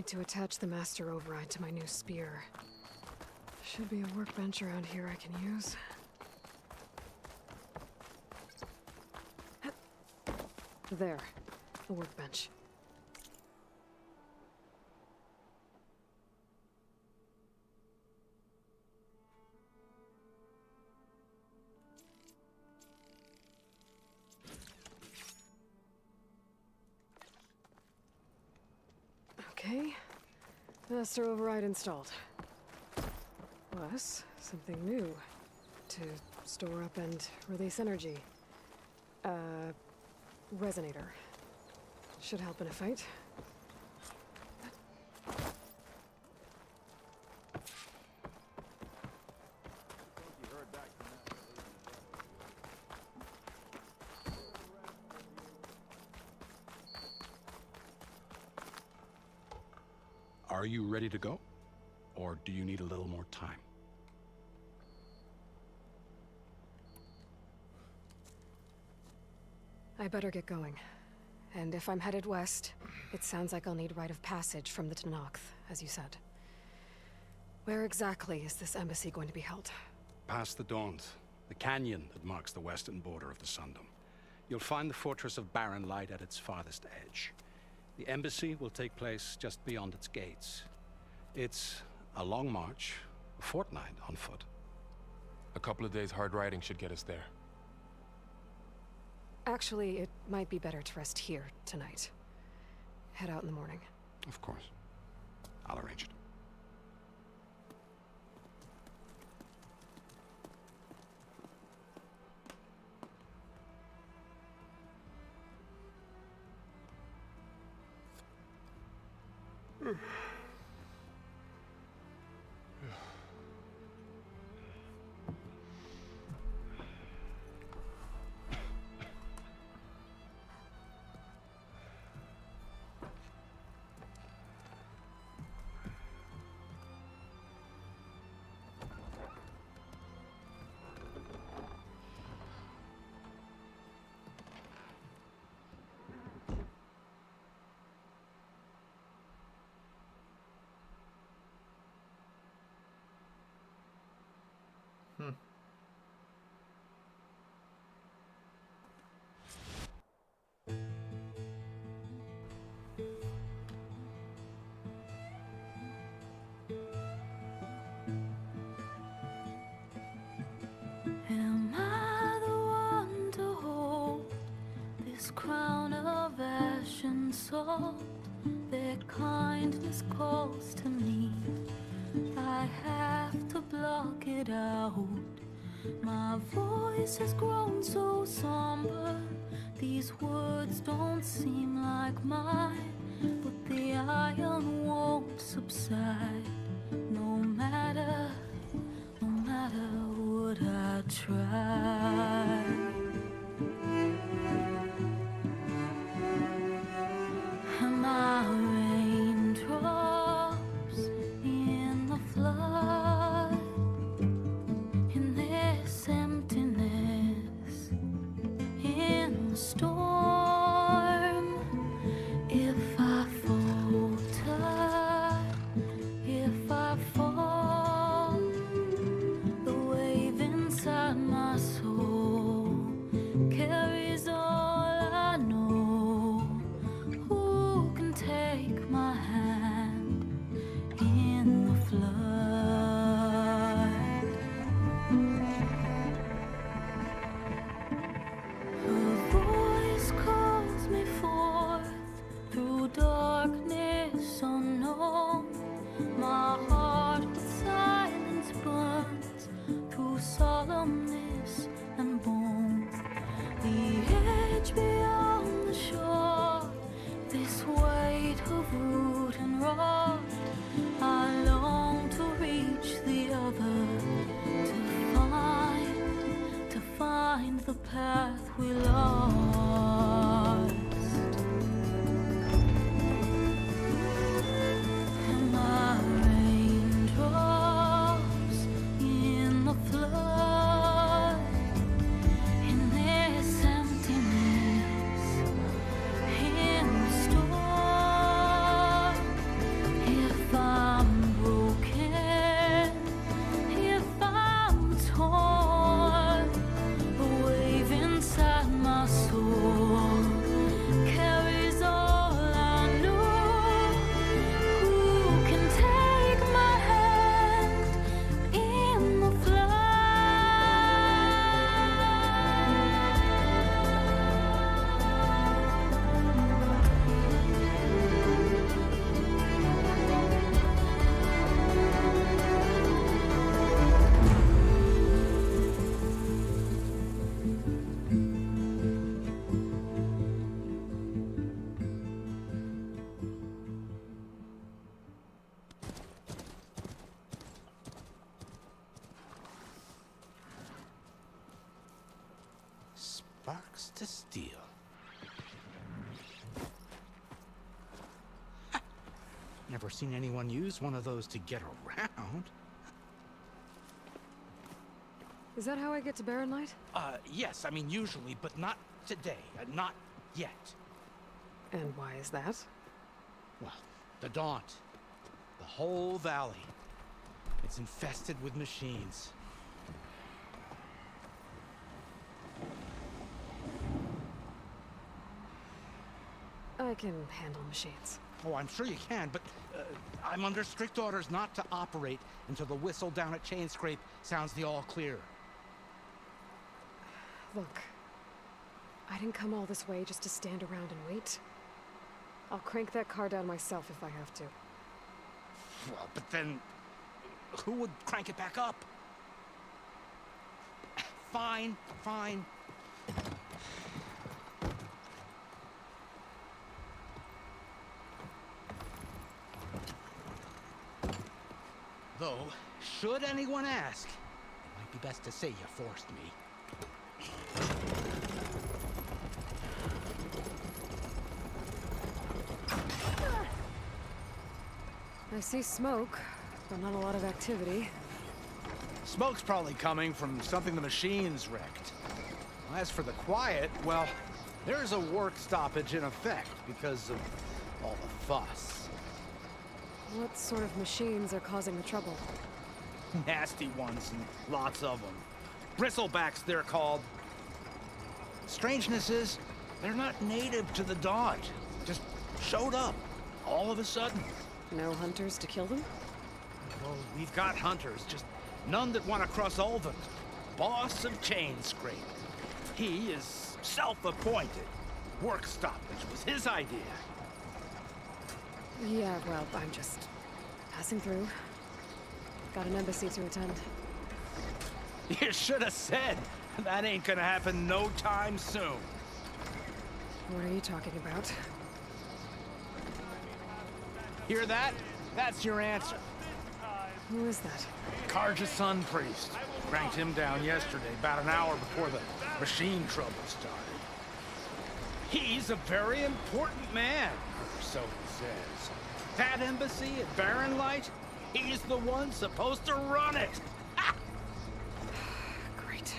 need to attach the Master Override to my new spear. Should be a workbench around here I can use. There, a workbench. Okay, Master Override installed. Plus, something new. To store up and release energy. Resonator. Should help in a fight. Are you ready to go? Or do you need a little more time? I better get going. And if I'm headed west, it sounds like I'll need rite of passage from the Tenakth, as you said. Where exactly is this embassy going to be held? Past the Daunt, the canyon that marks the western border of the Sundom. You'll find the fortress of Barren Light at its farthest edge. The embassy will take place just beyond its gates. It's a long march, a fortnight on foot. A couple of days hard riding should get us there. Actually, it might be better to rest here tonight. Head out in the morning. Of course. I'll arrange it. Am I the one to hold this crown of ash and salt? Their kindness calls to me. I have to block it out. My voice has grown so somber. These words don't seem like mine, but the iron won't subside. No matter what I try. Am I raindrops in the flood? In this emptiness, in the storm. If I falter, if I fall, the wave inside my to steal. Never seen anyone use one of those to get around. Is that how I get to Barren Light? Yes, I mean usually, but not today. Not yet. And why is that? Well, the Daunt. The whole valley. It's infested with machines. I can handle machines. Oh, I'm sure you can, but I'm under strict orders not to operate until the whistle down at Chainscrape sounds the all clear. Look, I didn't come all this way just to stand around and wait. I'll crank that car down myself if I have to. Well, but then who would crank it back up? Fine, fine. Though, should anyone ask, it might be best to say you forced me. I see smoke, but not a lot of activity. Smoke's probably coming from something the machines wrecked. As for the quiet, well, there's a work stoppage in effect because of all the fuss. What sort of machines are causing the trouble? Nasty ones, and lots of them. Bristlebacks, they're called. Strangeness is, they're not native to the Daunt. Just showed up, all of a sudden. No hunters to kill them? Well, we've got hunters, just none that want to cross Ulvund. Boss of Chainscrape. He is self-appointed. Work stoppage was his idea. Yeah, well, I'm just passing through. Got an embassy to attend. You should have said. That ain't gonna happen no time soon. What are you talking about? Hear that? That's your answer. Who is that? Karja Sun Priest. Cranked him down yesterday, about an hour before the machine trouble started. He's a very important man, or so he says. That embassy at Barren Light, he's the one supposed to run it. Ha! Great.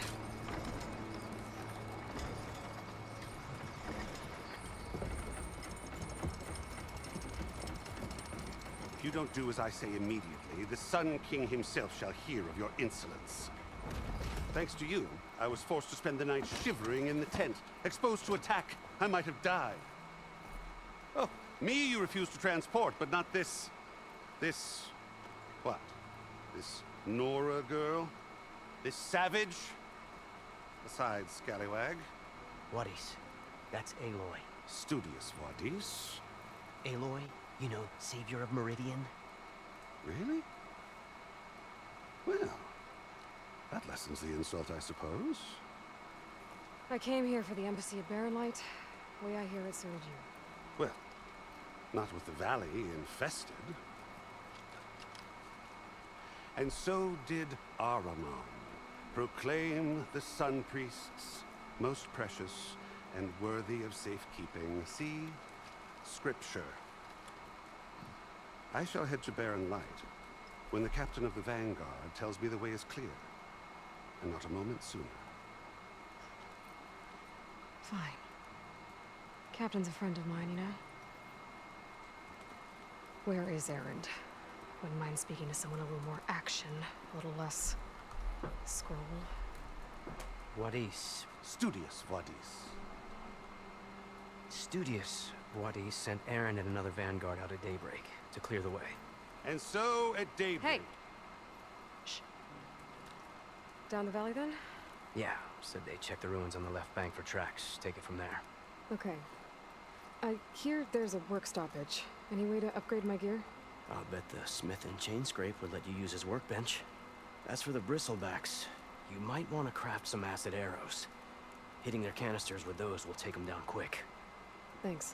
If you don't do as I say immediately, the Sun King himself shall hear of your insolence. Thanks to you, I was forced to spend the night shivering in the tent. Exposed to attack, I might have died. Oh, me you refuse to transport, but not this... what? This Nora girl? This savage? Besides, scallywag. Wadis. That's Aloy. Studious Wadis. Aloy, you know, savior of Meridian. Really? Well, that lessens the insult, I suppose. I came here for the embassy at Barren Light. Way I hear it suited you. Well, not with the valley infested. And so did Ahriman, proclaim the Sun Priests most precious and worthy of safekeeping. See Scripture. I shall head to Barren Light when the captain of the Vanguard tells me the way is clear, and not a moment sooner. Fine. Captain's a friend of mine, you know? Where is Erend? Wouldn't mind speaking to someone a little more action, a little less scroll. Wadis. Studious Wadis. Studious Wadis sent Aaron and another vanguard out at daybreak to clear the way. And so at daybreak... Hey! Shh. Down the valley, then? Yeah, said they checked the ruins on the left bank for tracks. Take it from there. Okay. I hear there's a work stoppage. Any way to upgrade my gear? I'll bet the Smith and Chainscrape would let you use his workbench. As for the Bristlebacks, you might want to craft some acid arrows. Hitting their canisters with those will take them down quick. Thanks.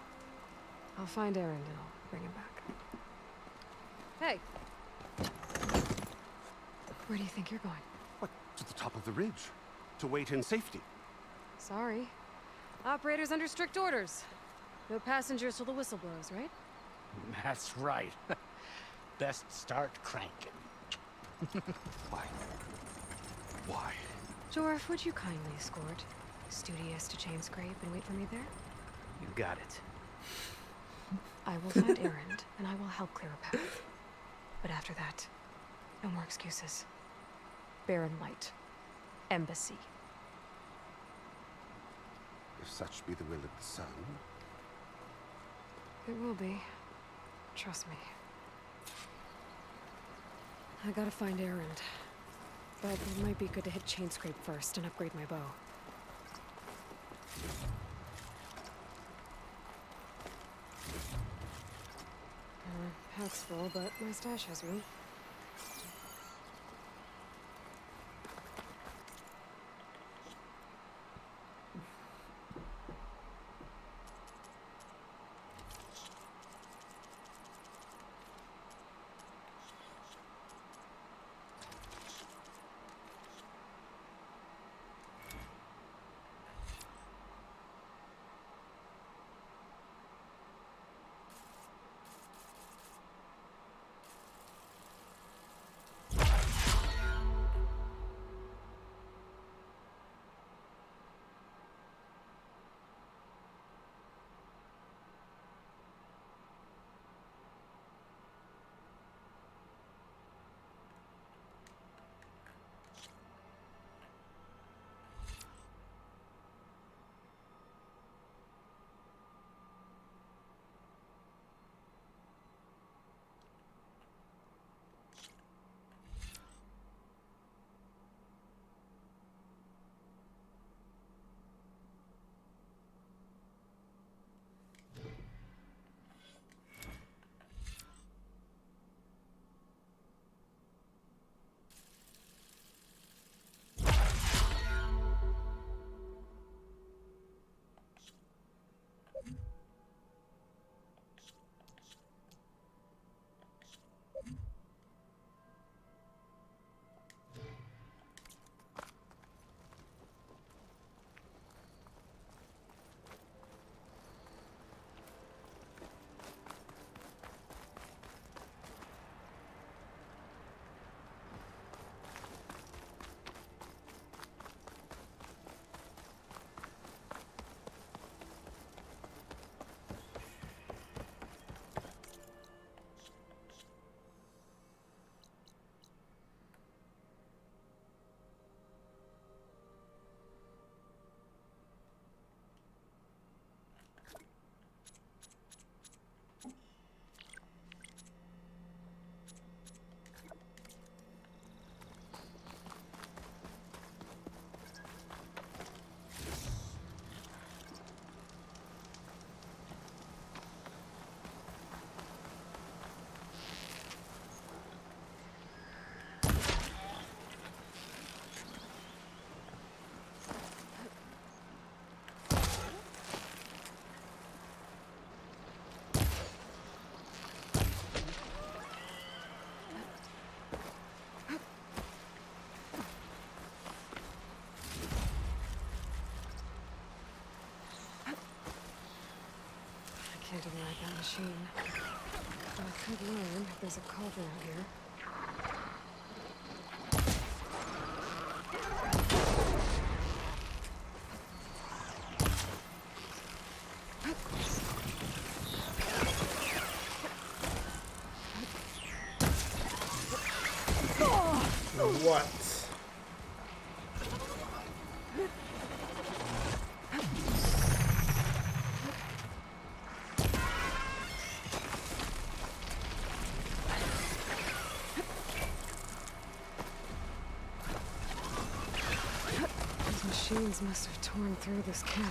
I'll find Erend and I'll bring him back. Hey! Where do you think you're going? What, to the top of the ridge? To wait in safety? Sorry. Operators under strict orders. No passengers till the whistle blows, right? That's right. Best start cranking. Why? Why? Jorf, would you kindly escort Studious to Chainscrape and wait for me there? You got it. I will find Erend, and I will help clear a path. But after that, no more excuses. Barren Light. Embassy. If such be the will of the sun. It will be. Trust me. I gotta find Erend. But it might be good to hit Chainscrape first and upgrade my bow. Pack's full, but my stash has room. Can't override that machine. But I could learn if there's a culvert out here. What? These machines must have torn through this camp.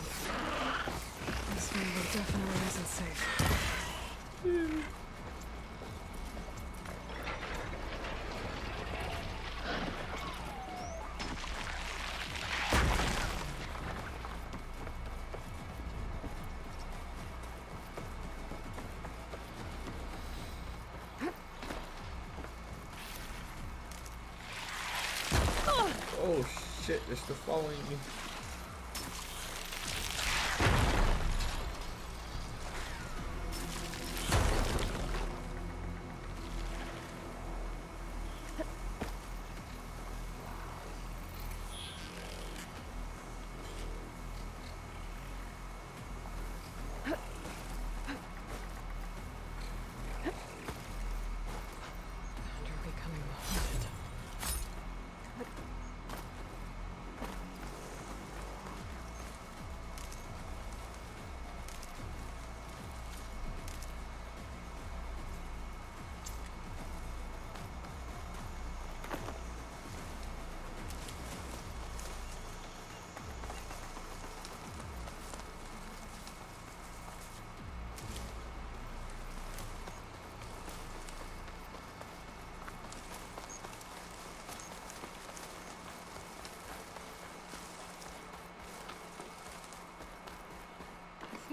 This one definitely isn't safe. Oh shit, they're still following me.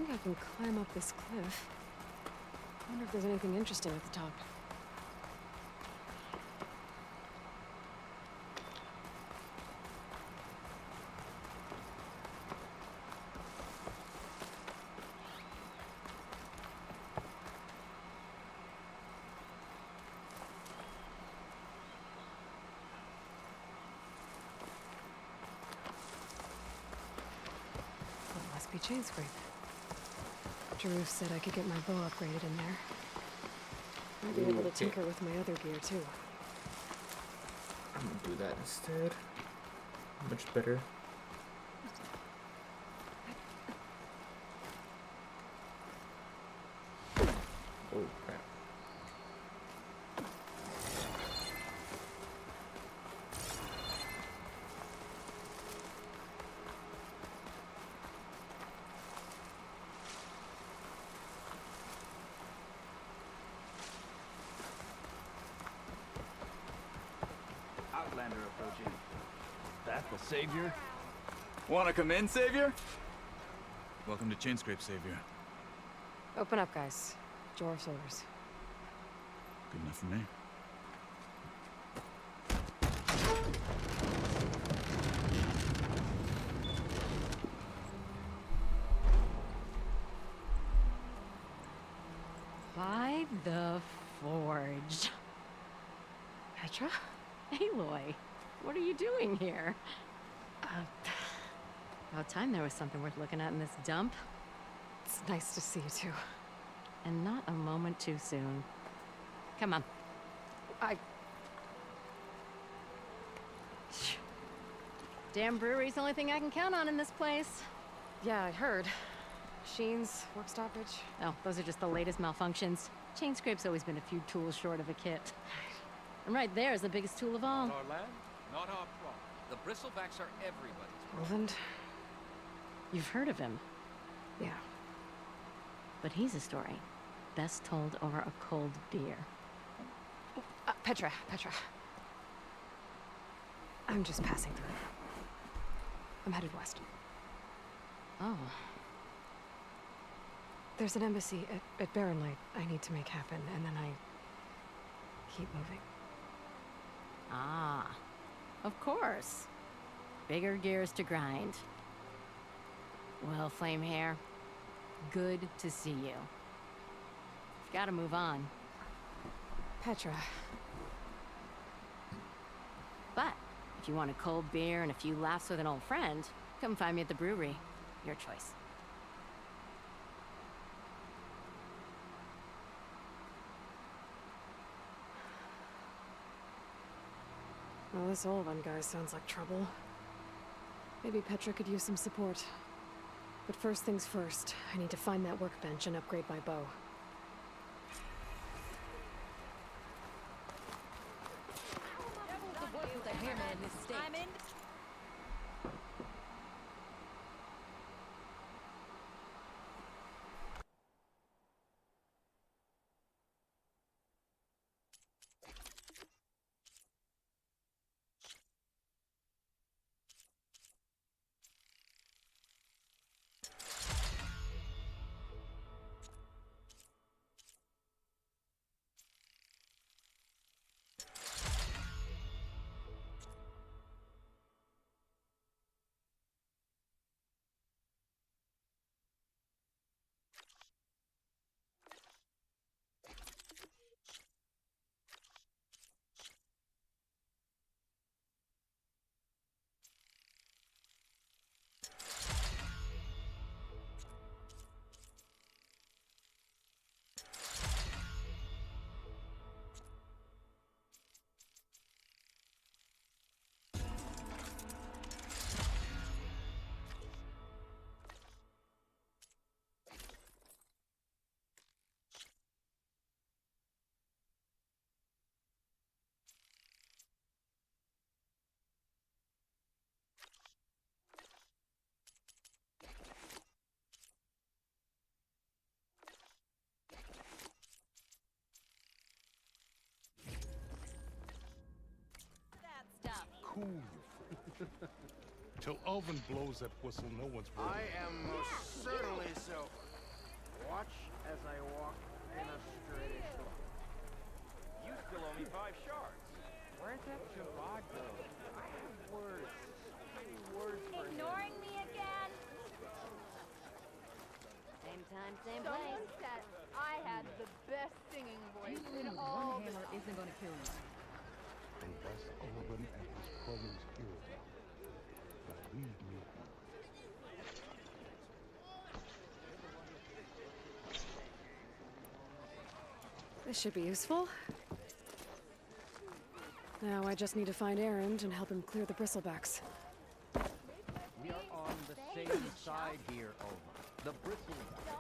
think I can climb up this cliff. I wonder if there's anything interesting at the top. Well, it must be Chainscrape. Jaruf said I could get my bow upgraded in there. I'd be able to tinker with my other gear, too. I'm gonna do that instead. Much better. Oh crap. Outlander approaching. That the Savior? Wanna come in, Savior? Welcome to Chainscrape, Savior. Open up, guys. Jorv's orders. Good enough for me. By the Forge. Petra? Aloy, what are you doing here? About time there was something worth looking at in this dump. It's nice to see you, too. And not a moment too soon. Come on. Damn brewery's the only thing I can count on in this place. Yeah, I heard. Machines, work stoppage. Oh, those are just the latest malfunctions. Chainscrape's always been a few tools short of a kit. And right there is the biggest tool of all. Not our land, not our problem. The bristlebacks are everybody's problem. Roland? You've heard of him, Yeah. but he's a story best told over a cold beer. Petra. I'm just passing through. I'm headed west. Oh, There's an embassy at Barren Light I need to make happen, and then I keep moving. ah, of course. Bigger gears to grind. Well, Flamehair, good to see you. Gotta move on. Petra. But if you want a cold beer and a few laughs with an old friend, come find me at the brewery. Your choice. Well, this Olvan guy sounds like trouble. Maybe Petra could use some support. But first things first, I need to find that workbench and upgrade my bow. Cool. Till Ulvin blows that whistle, no one's worried. I am most certainly so. me 5 shards. Where's that Javad go? I have words. Words for Ignoring me again? Same time, same place. Someone said I had the best singing voice in all the hammer isn't gonna kill you. And thus Oban and his brothers killed him. But we knew him. This should be useful. Now I just need to find Erend and help him clear the bristlebacks. We are on the same side here, Oma. The bristleback.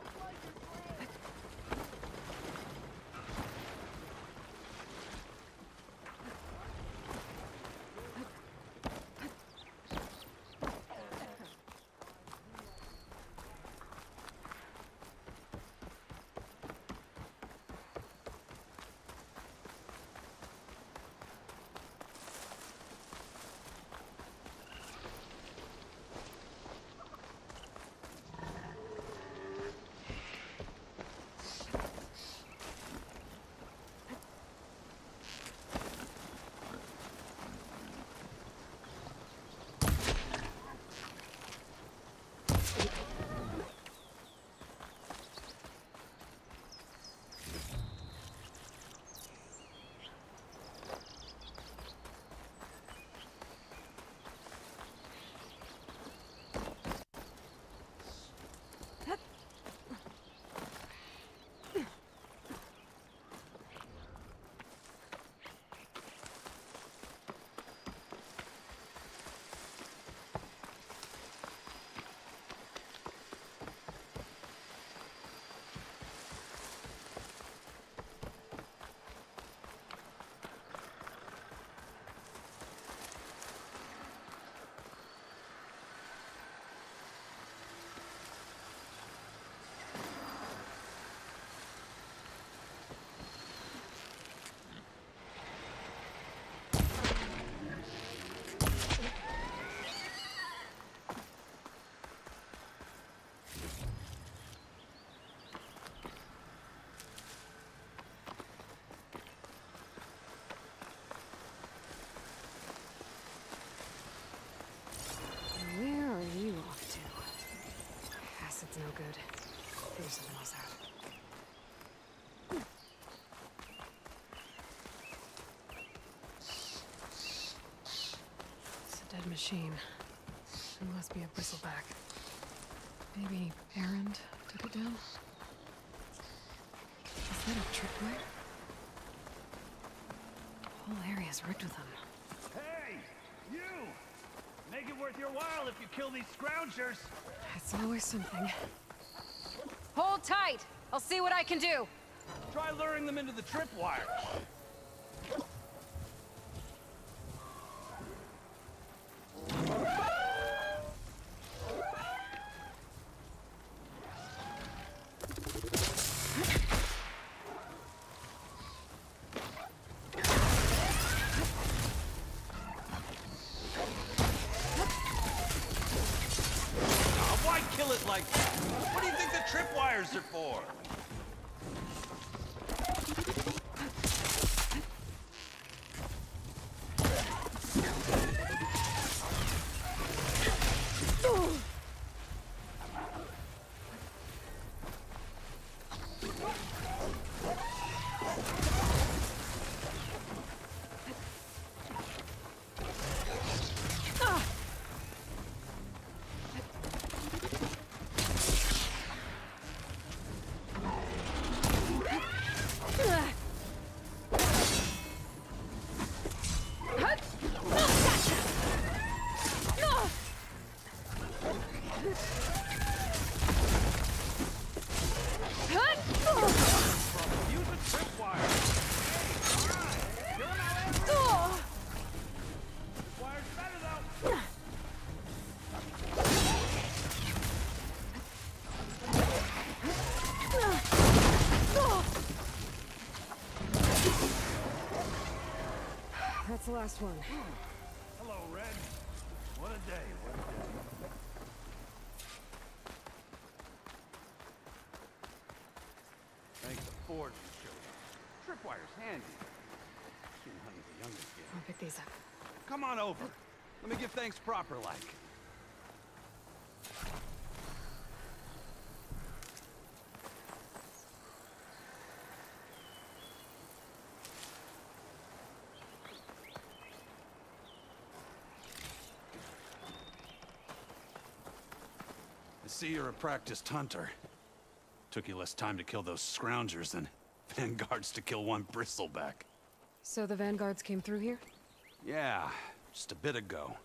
Where are you off to? Acid's no good. Figure something else out. It's a dead machine. It must be a bristleback. Maybe Erend took it down? Is that a tripwire? The whole area's rigged with them. Hey! You! Make it worth your while if you kill these scroungers! It's always something. Hold tight! I'll see what I can do! Try luring them into the tripwire. Why kill it like that? What do you think the tripwires are for? Use a tripwire. Tripwire's better though. That's the last one. Hello, Red. What a day, what a day. Thanks to Ford we showed up. Tripwire's handy. I'll pick these up. Come on over. Let me give thanks proper like. I see you're a practiced hunter. Took you less time to kill those scroungers than vanguards to kill one bristleback. So the vanguards came through here? Yeah, just a bit ago.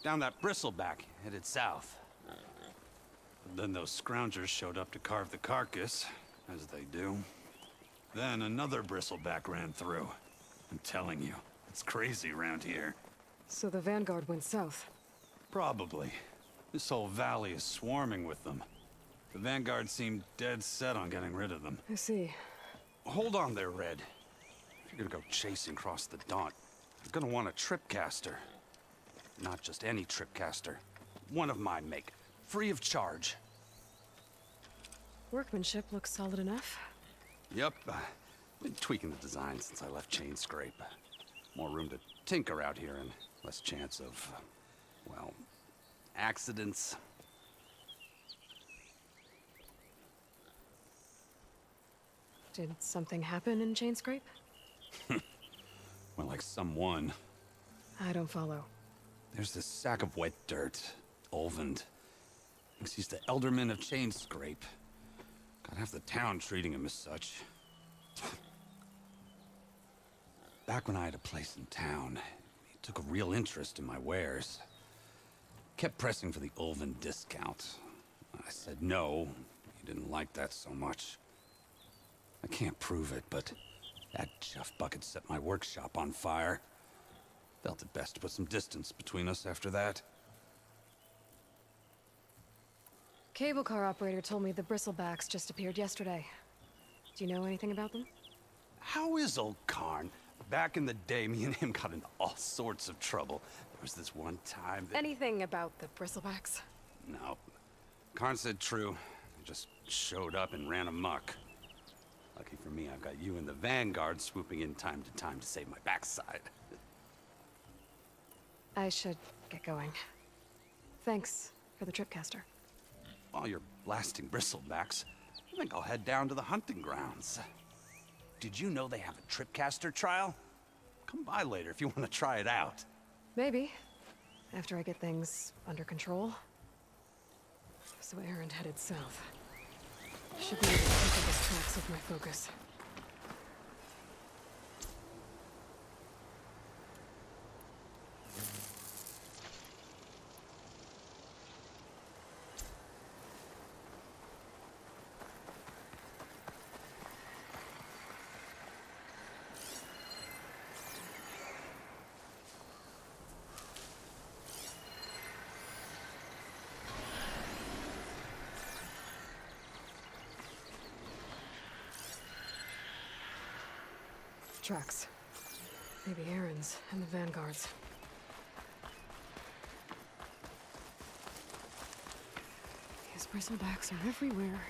Down that bristleback, headed south. But then those scroungers showed up to carve the carcass, as they do. Then another bristleback ran through. I'm telling you, it's crazy around here. So the vanguard went south? Probably. This whole valley is swarming with them. The vanguard seemed dead set on getting rid of them. I see. Hold on there, Red. If you're gonna go chasing across the Daunt, you're gonna want a tripcaster. Not just any tripcaster. One of my make. Free of charge. Workmanship looks solid enough. Yep. Been tweaking the design since I left Chainscrape. More room to tinker out here and less chance of, well, accidents. Did something happen in Chainscrape? Well, like someone. I don't follow. There's this sack of wet dirt. Olvend. Thinks he's the Elderman of Chainscrape. Got half the town treating him as such. Back when I had a place in town, he took a real interest in my wares. Kept pressing for the Olvend discount. I said no. He didn't like that so much. I can't prove it, but that chuff bucket set my workshop on fire. Felt it best to put some distance between us after that. Cable car operator told me the bristlebacks just appeared yesterday. Do you know anything about them? How is old Karn? Back in the day, me and him got into all sorts of trouble. There was this one time that... Anything about the bristlebacks? No. Karn said true. They just showed up and ran amok. Lucky for me, I've got you and the Vanguard swooping in time to save my backside. I should get going. Thanks for the tripcaster. While you're blasting bristlebacks, I think I'll head down to the hunting grounds. Did you know they have a tripcaster trial? Come by later if you want to try it out. Maybe. After I get things under control. So Erend headed south. Should be able to pick up his tracks with my focus. Tracks. Maybe Erend's and the Vanguard's. These bristlebacks are everywhere.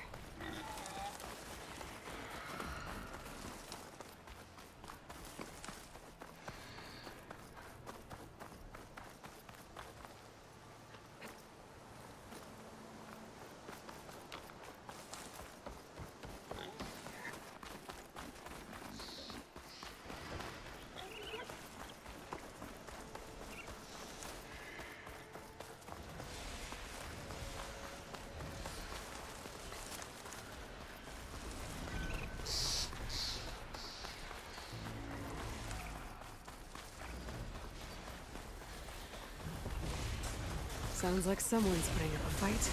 Sounds like someone's putting up a fight.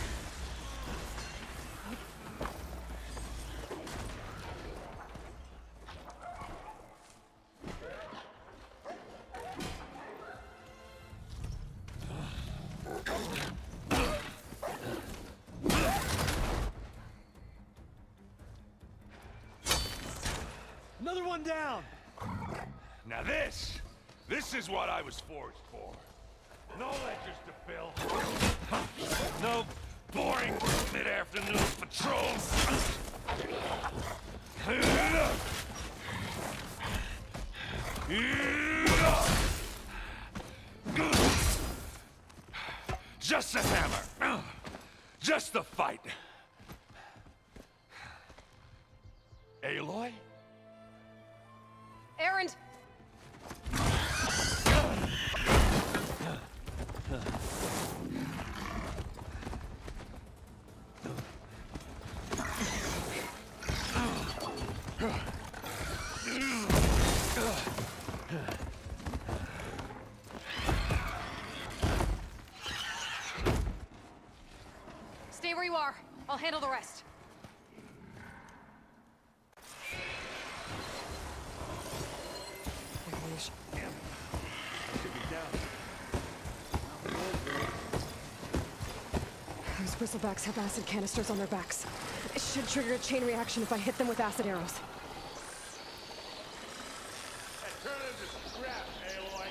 Another one down! Now this is what I was forged for. No ledgers to fill. No boring mid-afternoon patrols. fight. Aloy? Erend! Stay where you are. I'll handle the rest. Those bristlebacks have acid canisters on their backs. It should trigger a chain reaction if I hit them with acid arrows. Turn into scrap, Aloy.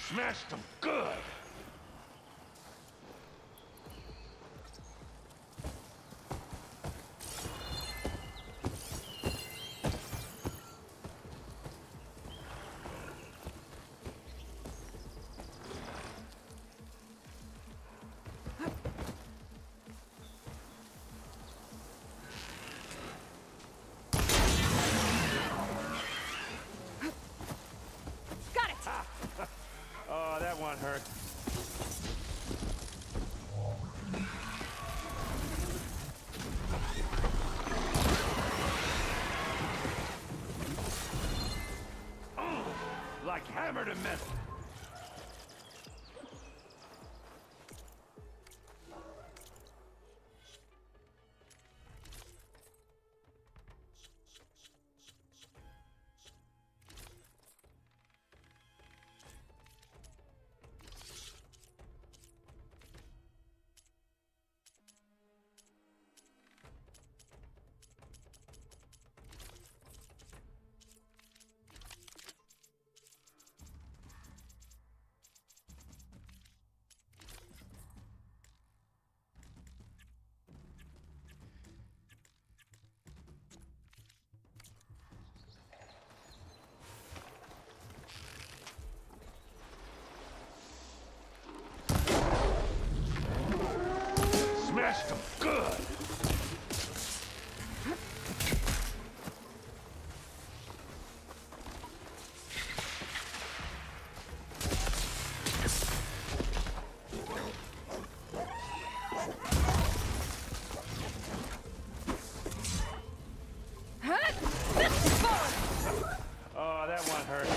Smashed them good. Got it! Oh, that one hurt. Like hammer to metal. Smashed them good. Oh, that one hurt.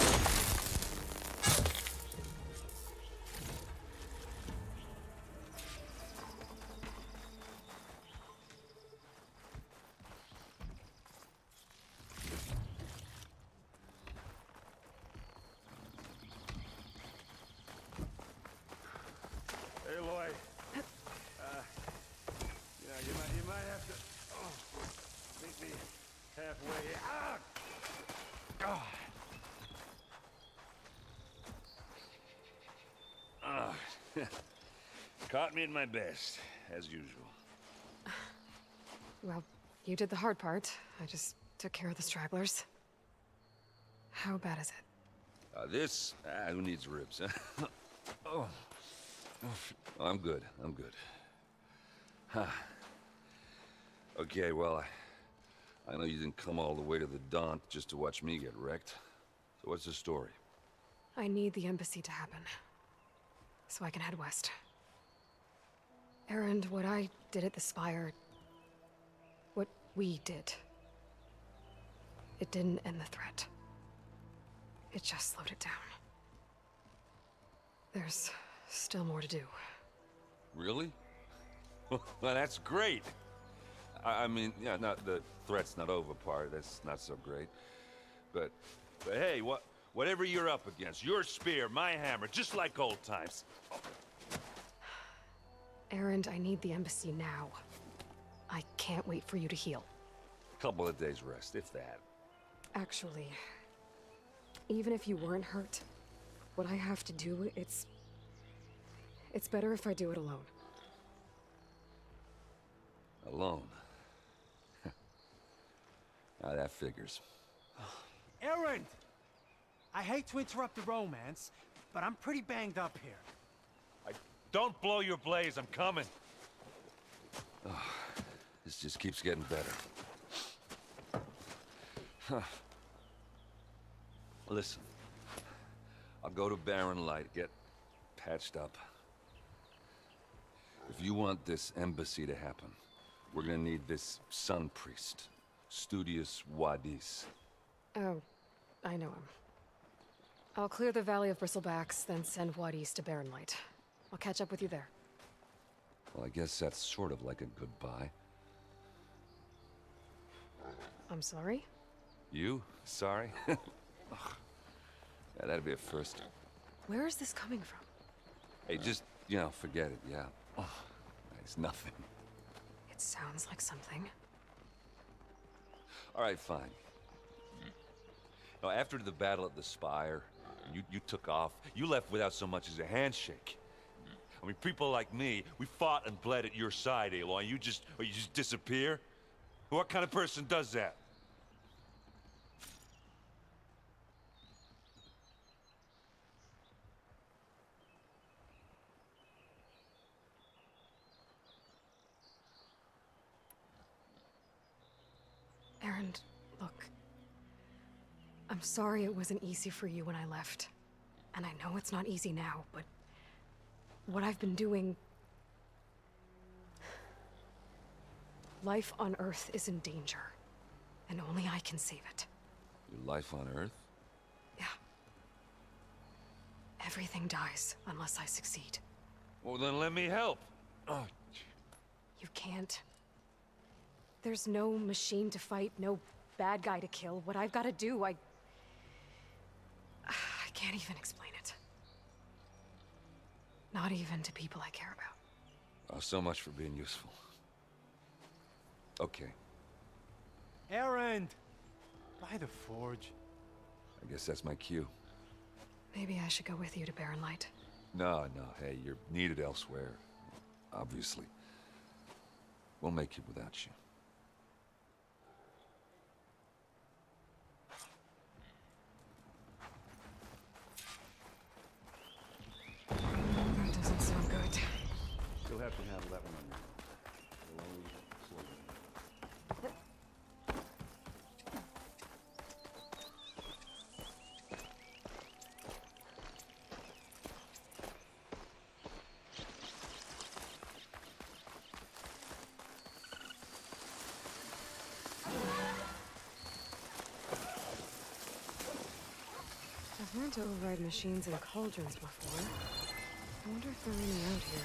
Aloy, you might have to meet me halfway. Ah! God. Caught me at my best, as usual. Well, you did the hard part. I just took care of the stragglers. How bad is it? Who needs ribs, huh? Oh. I'm good. Huh. Okay, well, I know you didn't come all the way to the Daunt just to watch me get wrecked. So what's the story? I need the embassy to happen, so I can head west. Erend, what I did at the Spire... what we did... it didn't end the threat. It just slowed it down. There's still more to do. Really? Well, that's great. I mean, yeah, the threat's not over part. That's not so great. But hey, whatever you're up against, your spear, my hammer, just like old times. Erend, I need the embassy now. I can't wait for you to heal. Couple of days rest, if that. Actually, even if you weren't hurt, what I have to do, it's better if I do it alone. Alone? Now that figures. Erend! I hate to interrupt the romance, but I'm pretty banged up here. Don't blow your blaze, I'm coming. This just keeps getting better. Huh. Listen, I'll go to Barren Light, get patched up. If you want this embassy to happen, we're gonna need this Sun Priest, Studius Wadis. Oh, I know him. I'll clear the Valley of Bristlebacks, then send Wadis to Barren Light. I'll catch up with you there. Well, I guess that's sort of like a goodbye. I'm sorry? You? Sorry? Ugh. Yeah, that'd be a first. Where is this coming from? Hey, just, forget it, yeah. Oh, it's nothing. It sounds like something. All right, fine. Now, after the battle at the Spire, you took off. You left without so much as a handshake. I mean, people like me, we fought and bled at your side, Aloy. You just disappear? What kind of person does that? Erend, look. I'm sorry it wasn't easy for you when I left. And I know it's not easy now, but what I've been doing... Life on Earth is in danger, and only I can save it. Your life on Earth? Yeah. Everything dies unless I succeed. Well, then let me help. Oh. You can't. There's no machine to fight, no bad guy to kill. What I've got to do, I can't even explain it. Not even to people I care about. Oh, so much for being useful. Okay. Erend! By the Forge. I guess that's my cue. Maybe I should go with you to Barren Light. No, hey, you're needed elsewhere. Obviously. We'll make it without you. That doesn't sound good. You'll have to handle that one on your own. Slowly. I've learned to override machines and cauldrons before. I wonder if there are any out here.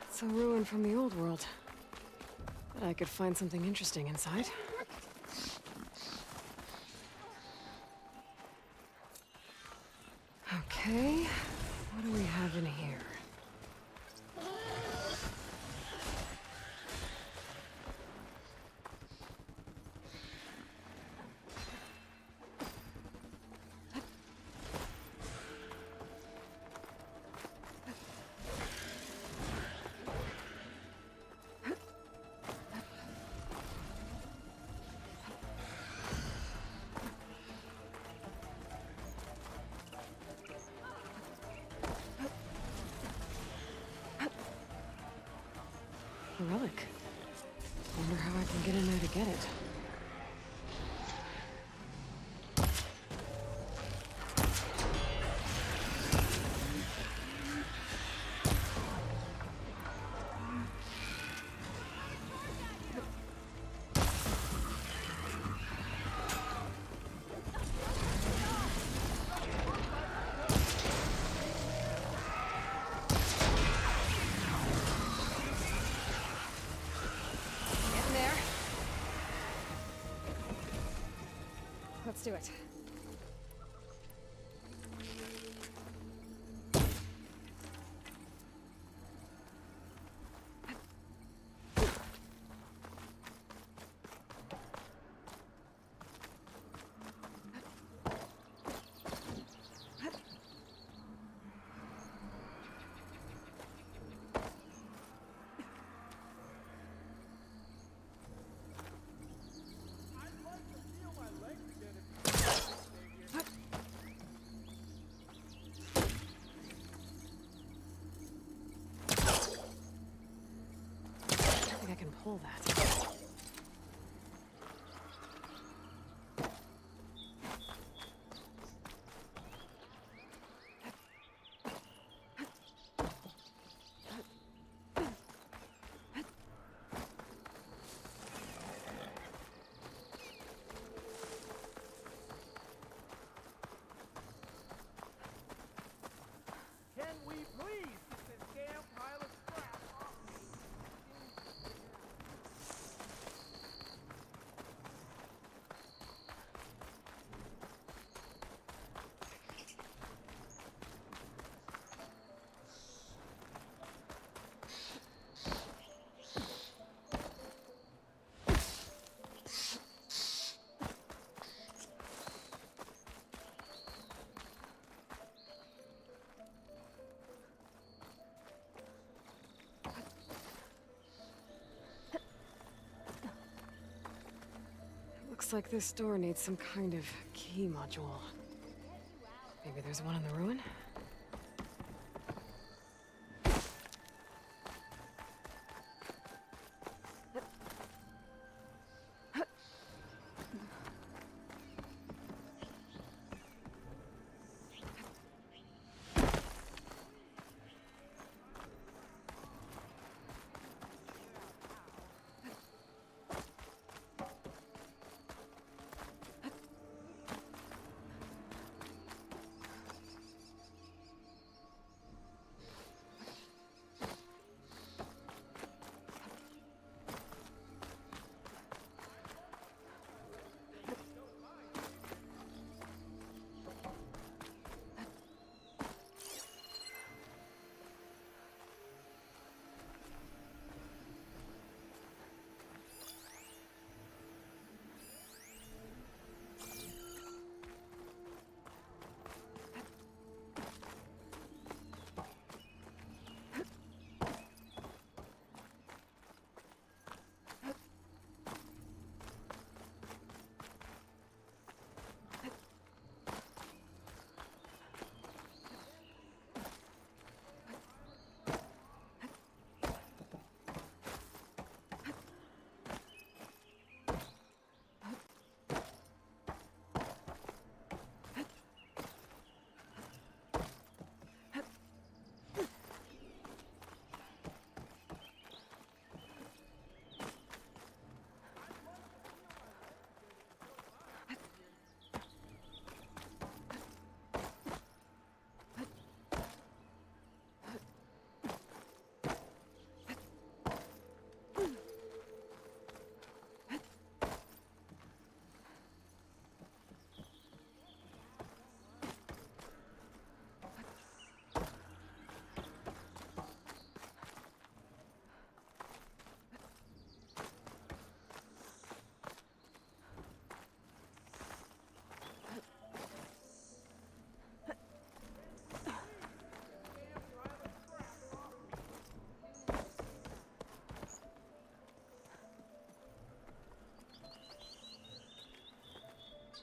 It's a ruin from the old world. But I could find something interesting inside. A relic. Wonder how I can get in there to get it. Getting there. Let's do it. I think I can pull that. Can we please get this damn pile of scrap off me? Looks like this door needs some kind of key module. Maybe there's one in the ruin?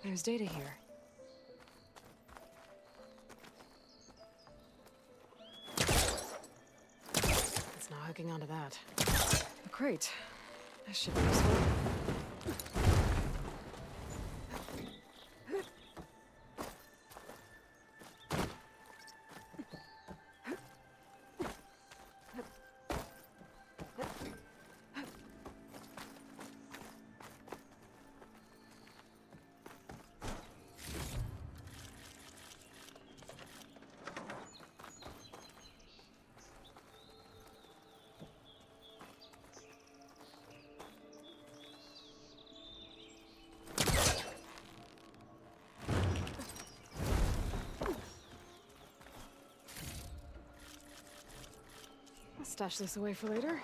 There's data here. It's not hooking onto that. The crate. This should be useful. I'll stash this away for later.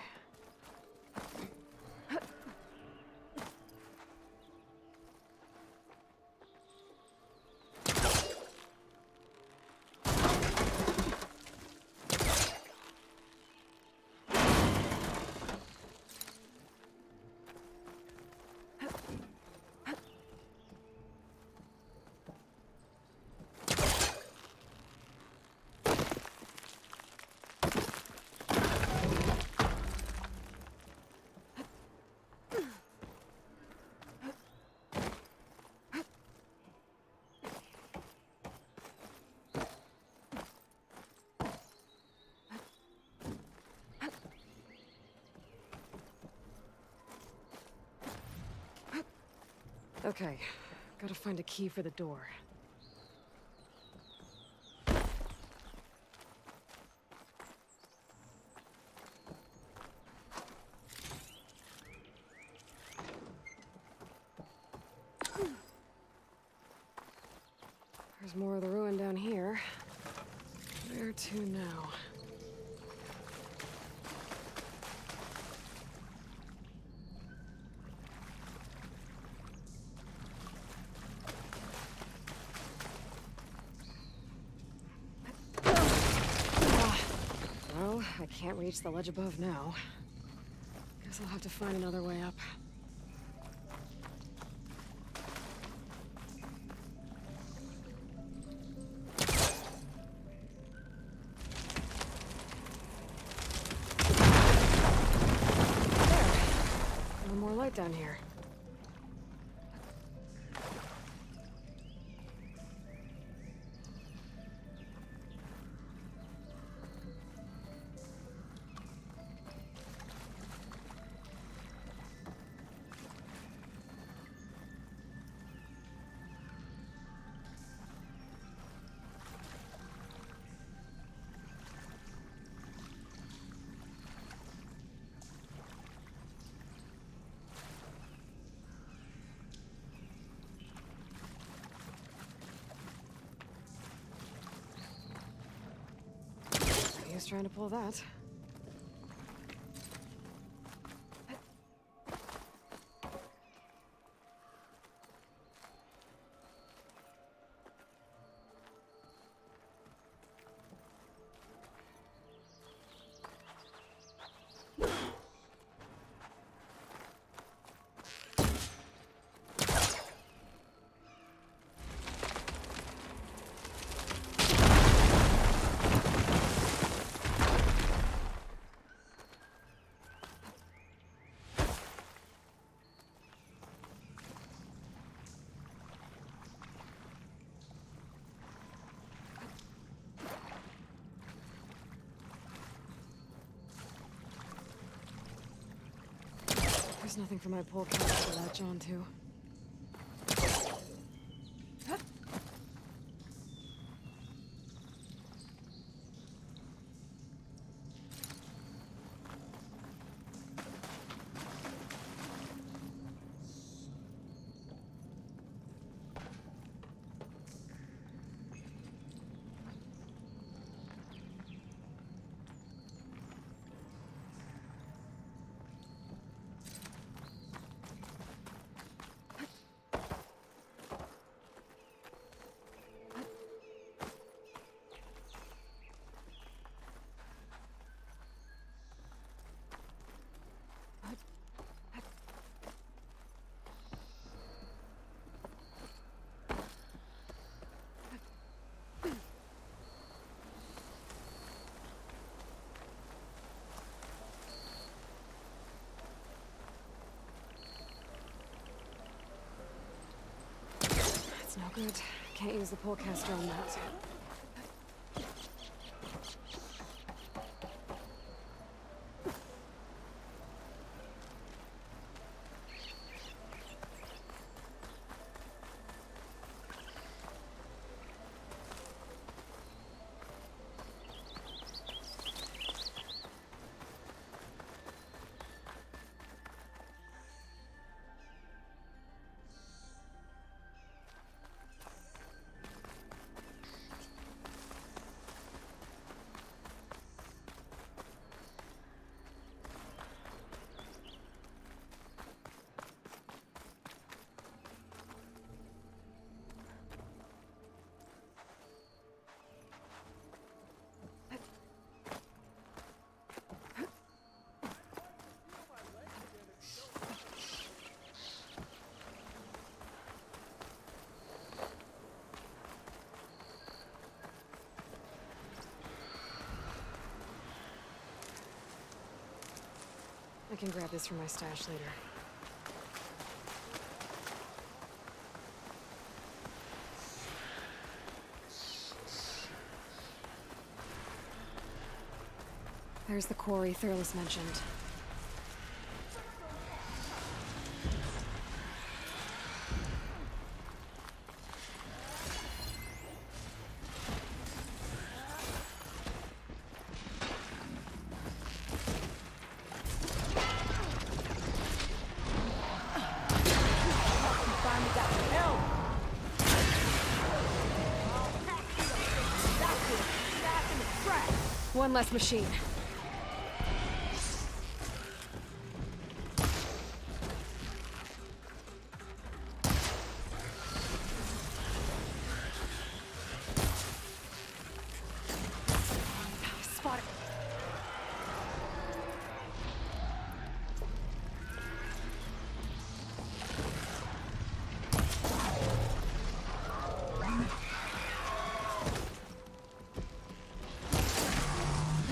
Okay, gotta find a key for the door. There's more of the ruin down here. Where to now? Well, I can't reach the ledge above now. Guess I'll have to find another way up. There. More light down here. He was trying to pull that. There's nothing for my pole catch to latch onto. Oh, good. Can't use the polecaster on that. I can grab this from my stash later. There's the quarry Thurles mentioned. One less machine. Spot it.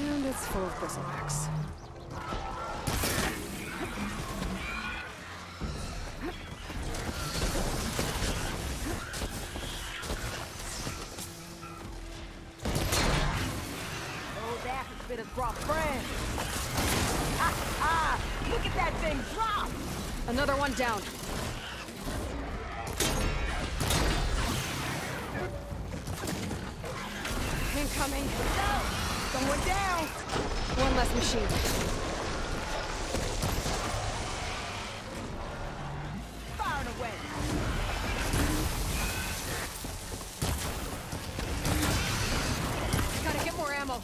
And it's full of bristlebacks. Oh, that's a bit of rough friend. Look at that thing drop! Another one down. Incoming. No! Someone down! One less machine. Firing away! Gotta get more ammo.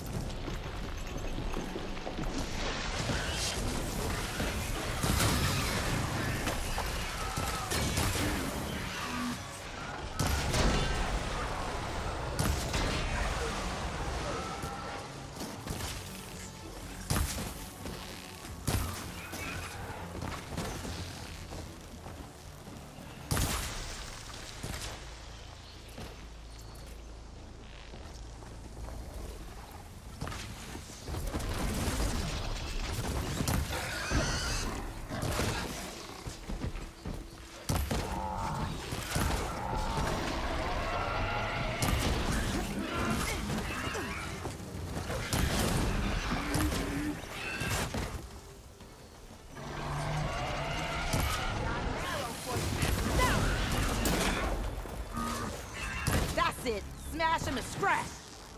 That's it! Smash him to scratch!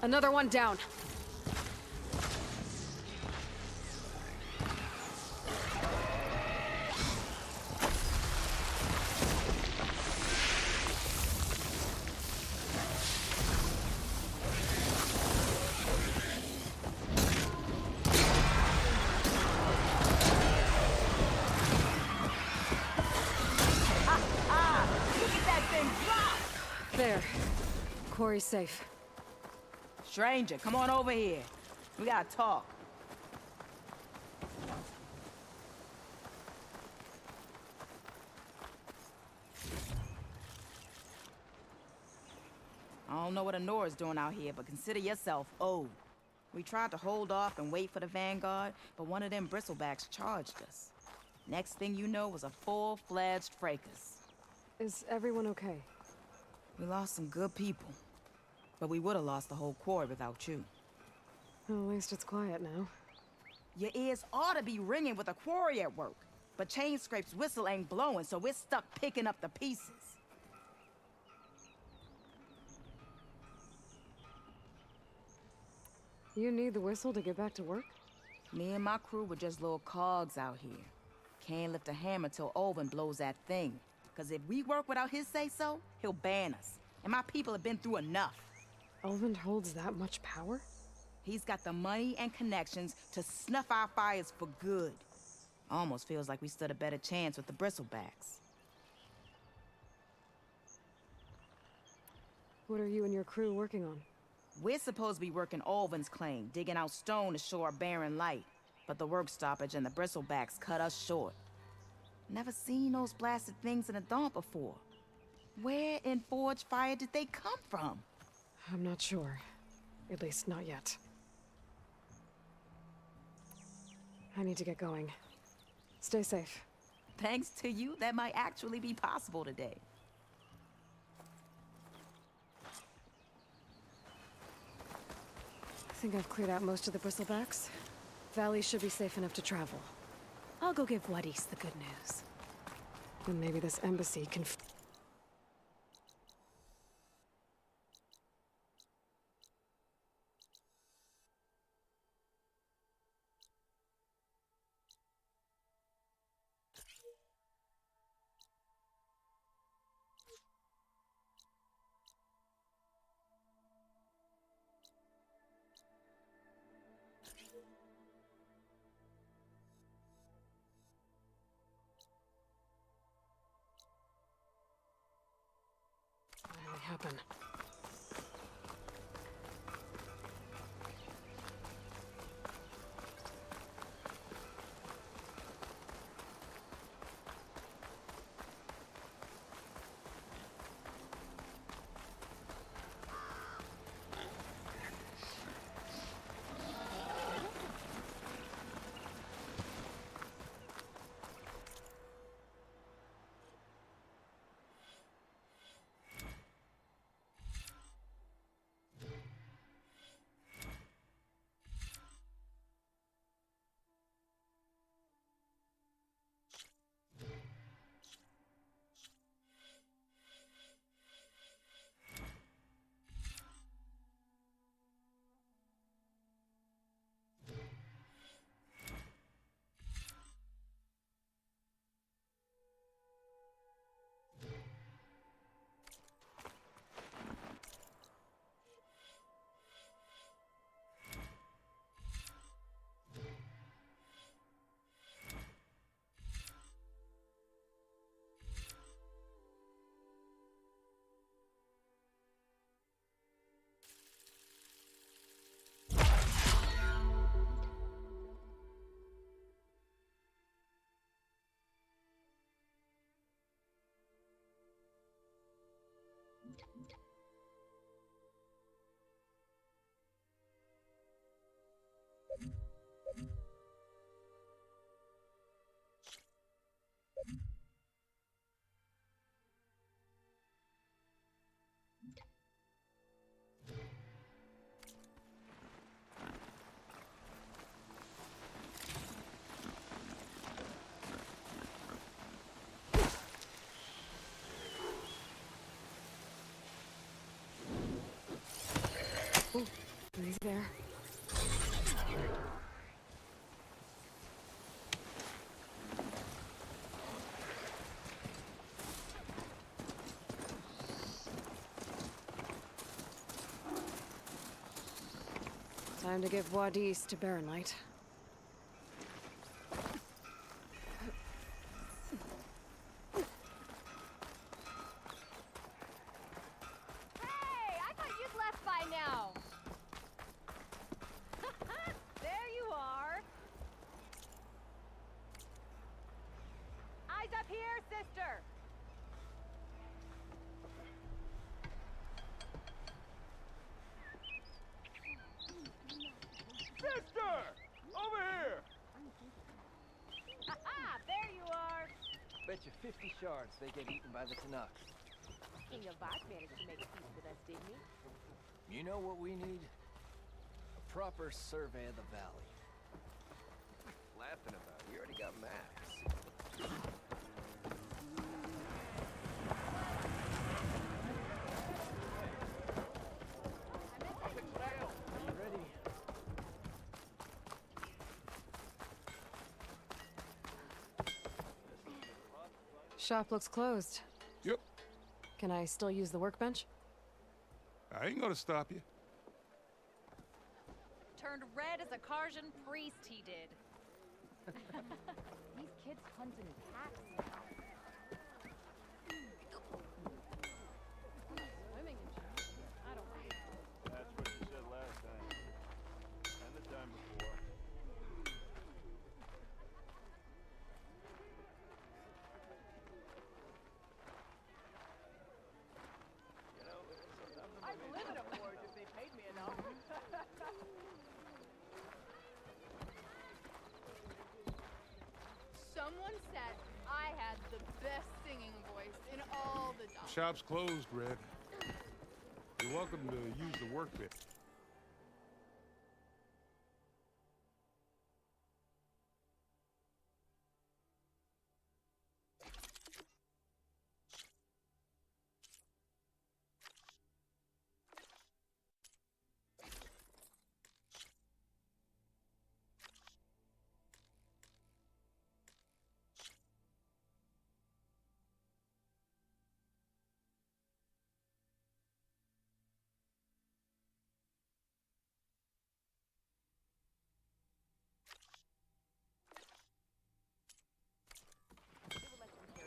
Another one down. Look at that thing drop! There. Quarry's safe. Stranger, come on over here. We gotta talk. I don't know what Honora's doing out here, but consider yourself owed. We tried to hold off and wait for the Vanguard, but one of them bristlebacks charged us. Next thing you know was a full-fledged fracas. Is everyone okay? We lost some good people. But we would have lost the whole quarry without you. Well, at least it's quiet now. Your ears ought to be ringing with a quarry at work. But Chainscrape's whistle ain't blowing, so we're stuck picking up the pieces. You need the whistle to get back to work? Me and my crew were just little cogs out here. Can't lift a hammer till Olvin blows that thing. Cause if we work without his say-so, he'll ban us. And my people have been through enough. Olvin holds that much power? He's got the money and connections to snuff our fires for good. Almost feels like we stood a better chance with the Bristlebacks. What are you and your crew working on? We're supposed to be working Olvin's claim, digging out stone to shore Barren Light. But the work stoppage and the Bristlebacks cut us short. Never seen those blasted things in a Daunt before. Where in Forge Fire did they come from? I'm not sure. At least not yet. I need to get going. Stay safe. Thanks to you, that might actually be possible today. I think I've cleared out most of the Bristlebacks. Valley should be safe enough to travel. I'll go give Wadis the good news. And maybe this embassy can... finally happen. Oh, he's there. Time to give Wadis to Barren Light. Hey, I thought you'd left by now. There you are. Eyes up here, sister. Sister! Over here! There you are. Bet you 50 shards they get eaten by the Canucks. King of Bot managed to make peace with us, didn't he? You know what we need? A proper survey of the valley. Laughing about it. You already got maps. Are you ready? Shop looks closed. Yep. Can I still use the workbench? I ain't gonna stop you. Turned red as a Karjan priest, he did. These kids hunt in packs now. Swimming in shoes? I don't know. That's what you said last time. And the time before. I'd live in a forge if they paid me enough. Someone said I had the best singing voice in all the dumps. Shop's closed, Red. You're welcome to use the workbench.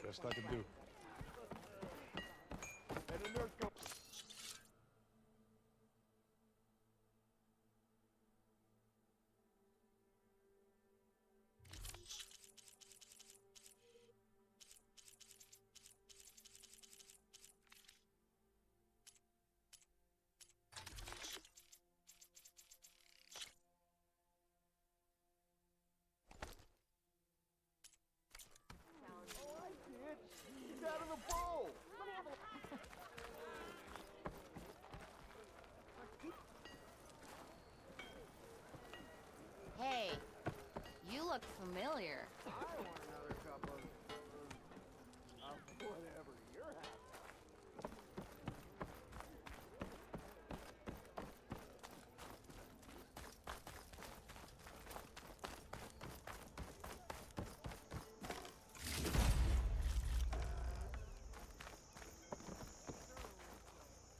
Best I can do. He's out of the bowl! Hey, you look familiar. I want another cup of whatever you're having.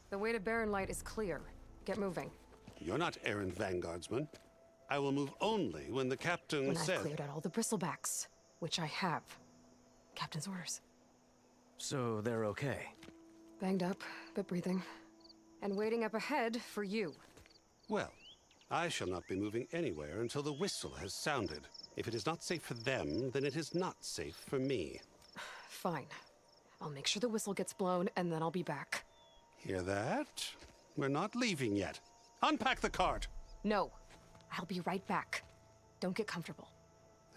The way to Barren Light is clear. Get moving. You're not errand vanguardsman. I will move only when the captain When says... I've cleared out all the bristlebacks, which I have. Captain's orders. So they're okay? Banged up, but breathing. And waiting up ahead for you. Well, I shall not be moving anywhere until the whistle has sounded. If it is not safe for them, then it is not safe for me. Fine. I'll make sure the whistle gets blown, and then I'll be back. Hear that? We're not leaving yet. Unpack the cart! No. I'll be right back. Don't get comfortable.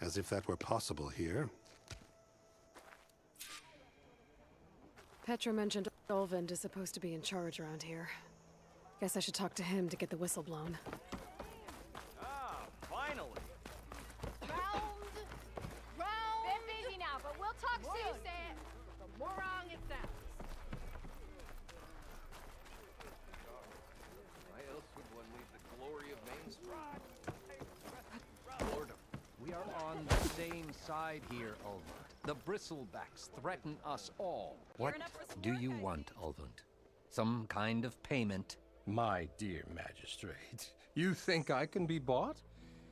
As if that were possible here. Petra mentioned Olvend is supposed to be in charge around here. Guess I should talk to him to get the whistle blown. Ah, finally! Round! Bit busy now, but we'll talk soon. Say it. The more wrong it sounds. Why else would one leave the glory of Main Street? Lord, We are on the same side here, Ulvund. The bristlebacks threaten us all. What do you want, Ulvund? Some kind of payment? My dear magistrate, you think I can be bought?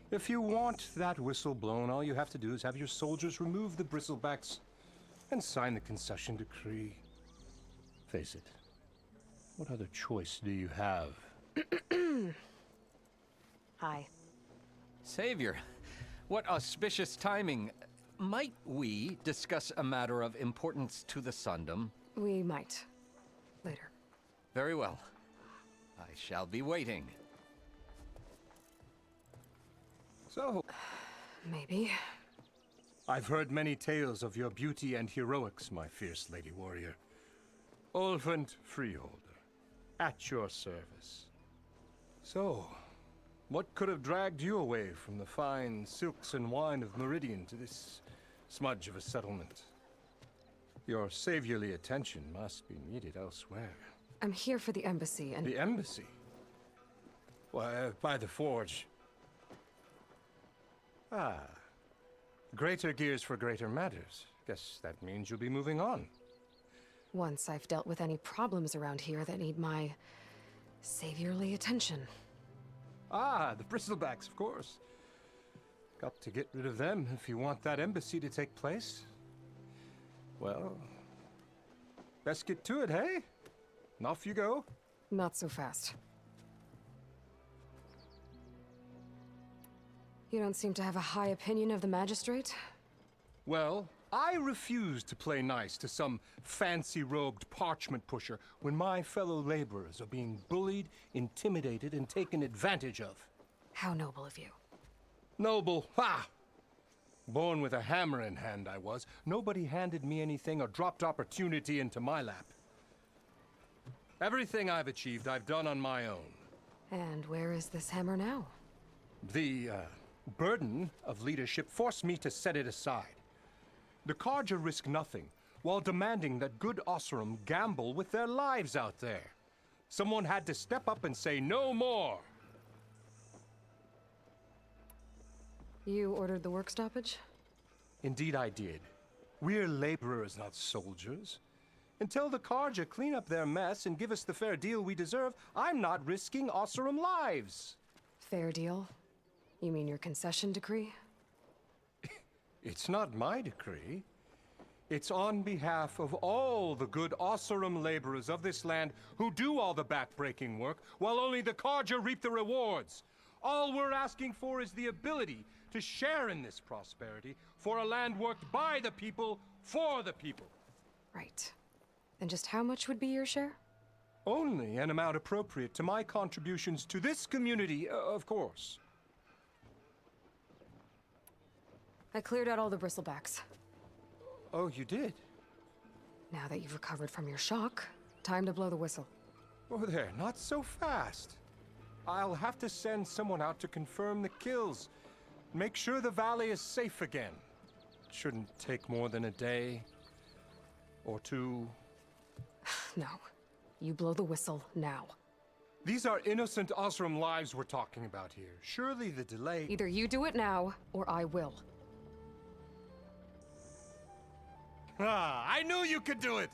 If you want that whistle blown, all you have to do is have your soldiers remove the bristlebacks and sign the concession decree. Face it, what other choice do you have? Hi. Savior, what auspicious timing. Might we discuss a matter of importance to the Sundom? We might. Later. Very well. I shall be waiting. So, maybe. I've heard many tales of your beauty and heroics, my fierce lady warrior. Ulvund Freeholder, at your service. So, what could have dragged you away from the fine silks and wine of Meridian to this smudge of a settlement? Your saviorly attention must be needed elsewhere. I'm here for the embassy and... The embassy? Why, by the forge. Ah. Greater gears for greater matters. Guess that means you'll be moving on. Once I've dealt with any problems around here that need my saviorly attention. Ah, the bristlebacks, of course. Got to get rid of them if you want that embassy to take place. Well, best get to it, hey? And off you go. Not so fast. You don't seem to have a high opinion of the magistrate? Well, I refuse to play nice to some fancy-robed parchment pusher when my fellow laborers are being bullied, intimidated, and taken advantage of. How noble of you. Noble? Ha! Born with a hammer in hand, I was. Nobody handed me anything or dropped opportunity into my lap. Everything I've achieved, I've done on my own. And where is this hammer now? The, burden of leadership forced me to set it aside. The Carja risk nothing, while demanding that good Osseram gamble with their lives out there. Someone had to step up and say no more. You ordered the work stoppage? Indeed I did. We're laborers, not soldiers. Until the Carja clean up their mess and give us the fair deal we deserve, I'm not risking Osseram lives. Fair deal? You mean your concession decree? It's not my decree. It's on behalf of all the good Osseram laborers of this land who do all the backbreaking work, while only the Carja reap the rewards. All we're asking for is the ability to share in this prosperity for a land worked by the people, for the people. Right. And just how much would be your share? Only an amount appropriate to my contributions to this community, of course. I cleared out all the bristlebacks. Oh, you did? Now that you've recovered from your shock, time to blow the whistle. Oh, there, not so fast. I'll have to send someone out to confirm the kills. Make sure the valley is safe again. It shouldn't take more than a day. Or two. No. You blow the whistle now. These are innocent Osseram lives we're talking about here. Surely the delay... Either you do it now, or I will. Ah, I knew you could do it!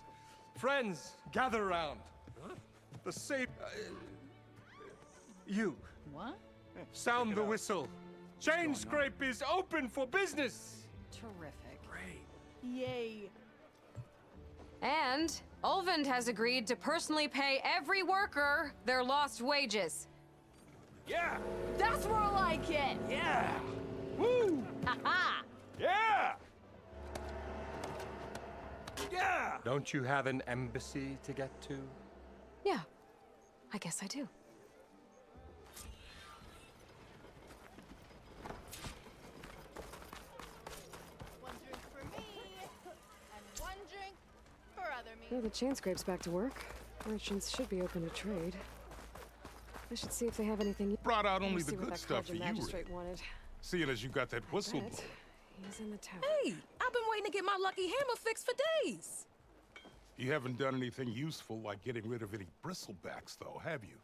Friends, gather around. Huh? The safe... you. What? Sound the whistle. Chainscrape is open for business! Terrific. Great. Yay. And Ulvund has agreed to personally pay every worker their lost wages. Yeah! That's more like it! Yeah! Woo! Ha-ha! Yeah! Yeah! Don't you have an embassy to get to? Yeah, I guess I do. One drink for me, and one drink for other me. Well, the Chainscrape's back to work. Merchants should be open to trade. I should see if they have anything. Brought out only See the what good that stuff Carja for you, magistrate Rick. wanted. Seeing as you got that whistle Bet. blown. He's in the tower. Hey, I've been waiting to get my lucky hammer fixed for days. You haven't done anything useful like getting rid of any bristlebacks, though, have you?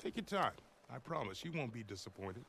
Take your time. I promise you won't be disappointed.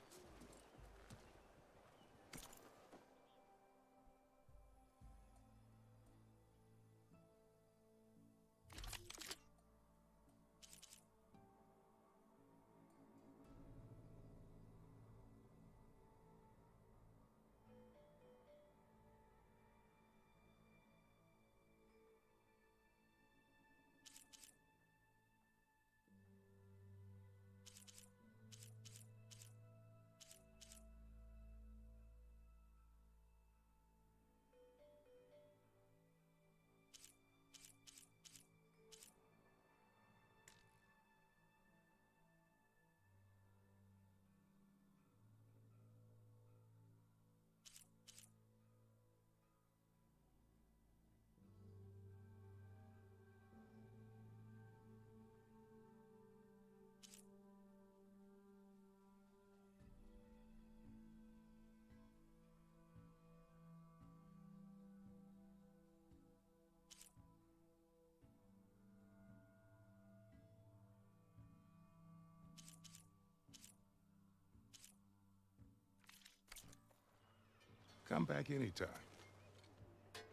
Come back anytime.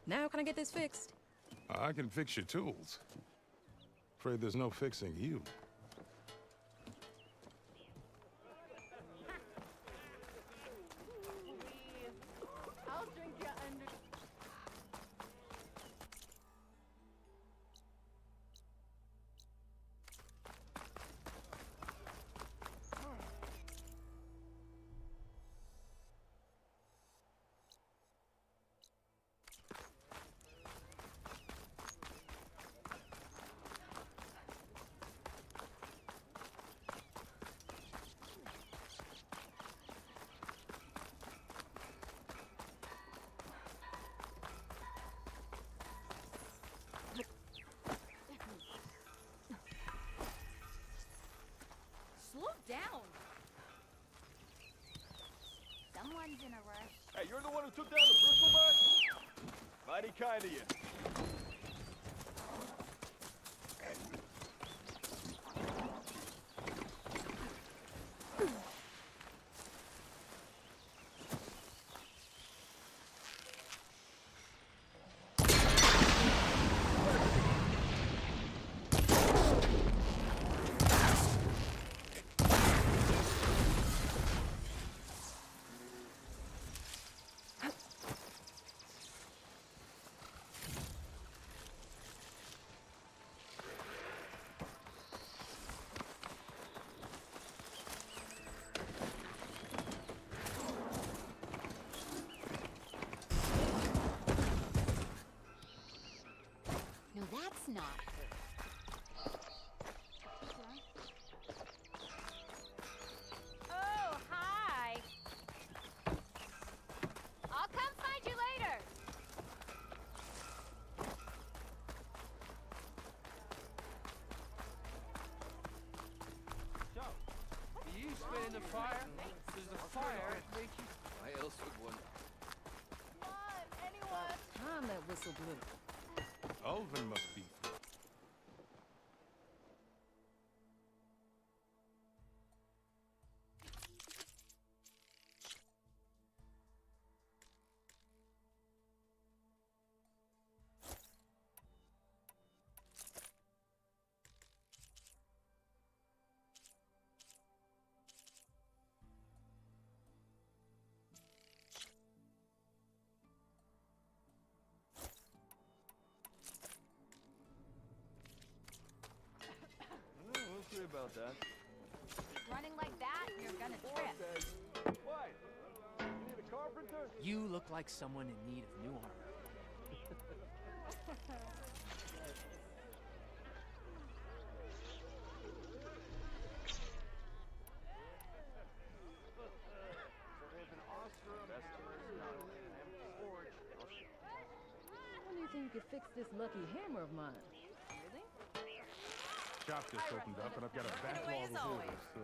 Now can I get this fixed? I can fix your tools. Afraid there's no fixing you. I'll drink you under. Slow down. Someone's in a rush. Hey, you're the one who took down the bristleback? Mighty kind of you. No, that's not. Oh, hi. I'll come find you later. So, you spit in the fire? Does the fire make you... Why else would one? Come on, anyone. Time that whistle blew. Ulvin must be through. We'll see about that. Running like that, you're gonna trip. What? You need a carpenter? You look like someone in need of new armor. When do you think you could fix this lucky hammer of mine? Shop just opened up, and I've got a backlog of orders, so...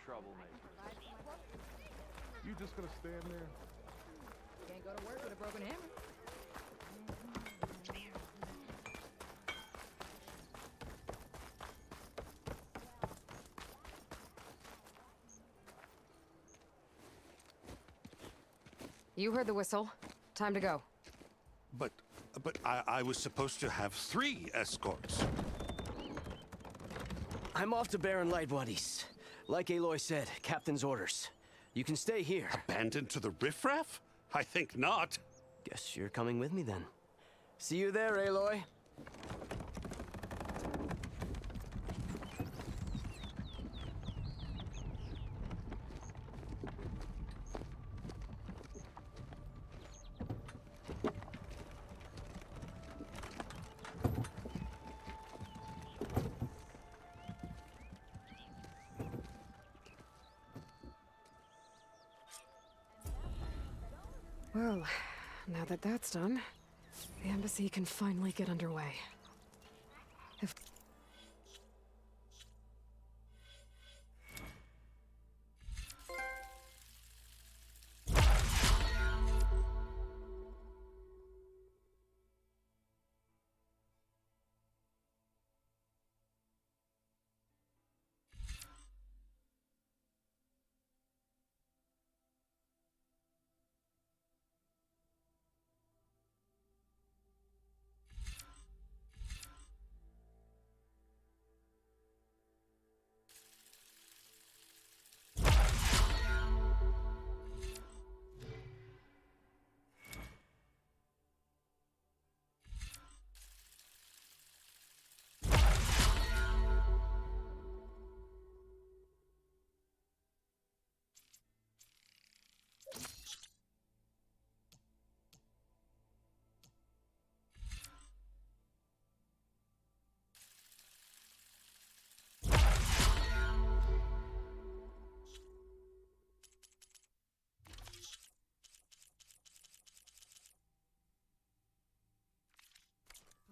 troublemaker. You just gonna stand there? Can't go to work with a broken hammer. You heard the whistle. Time to go. But I was supposed to have 3 escorts. I'm off to Baron Light, Wadis. Like Aloy said, Captain's orders. You can stay here. Abandoned to the riffraff? I think not. Guess you're coming with me then. See you there, Aloy. Well, now that that's done, the embassy can finally get underway. If...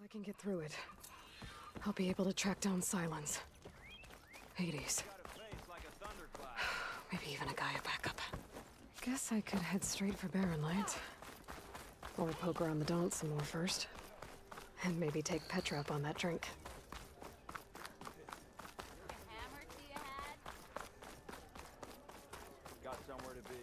I can get through it. I'll be able to track down Silence. Hades. Maybe even a Gaia backup. Guess I could head straight for Baron Light. Or poke around the Daunt some more first. And maybe take Petra up on that drink. Got somewhere to be.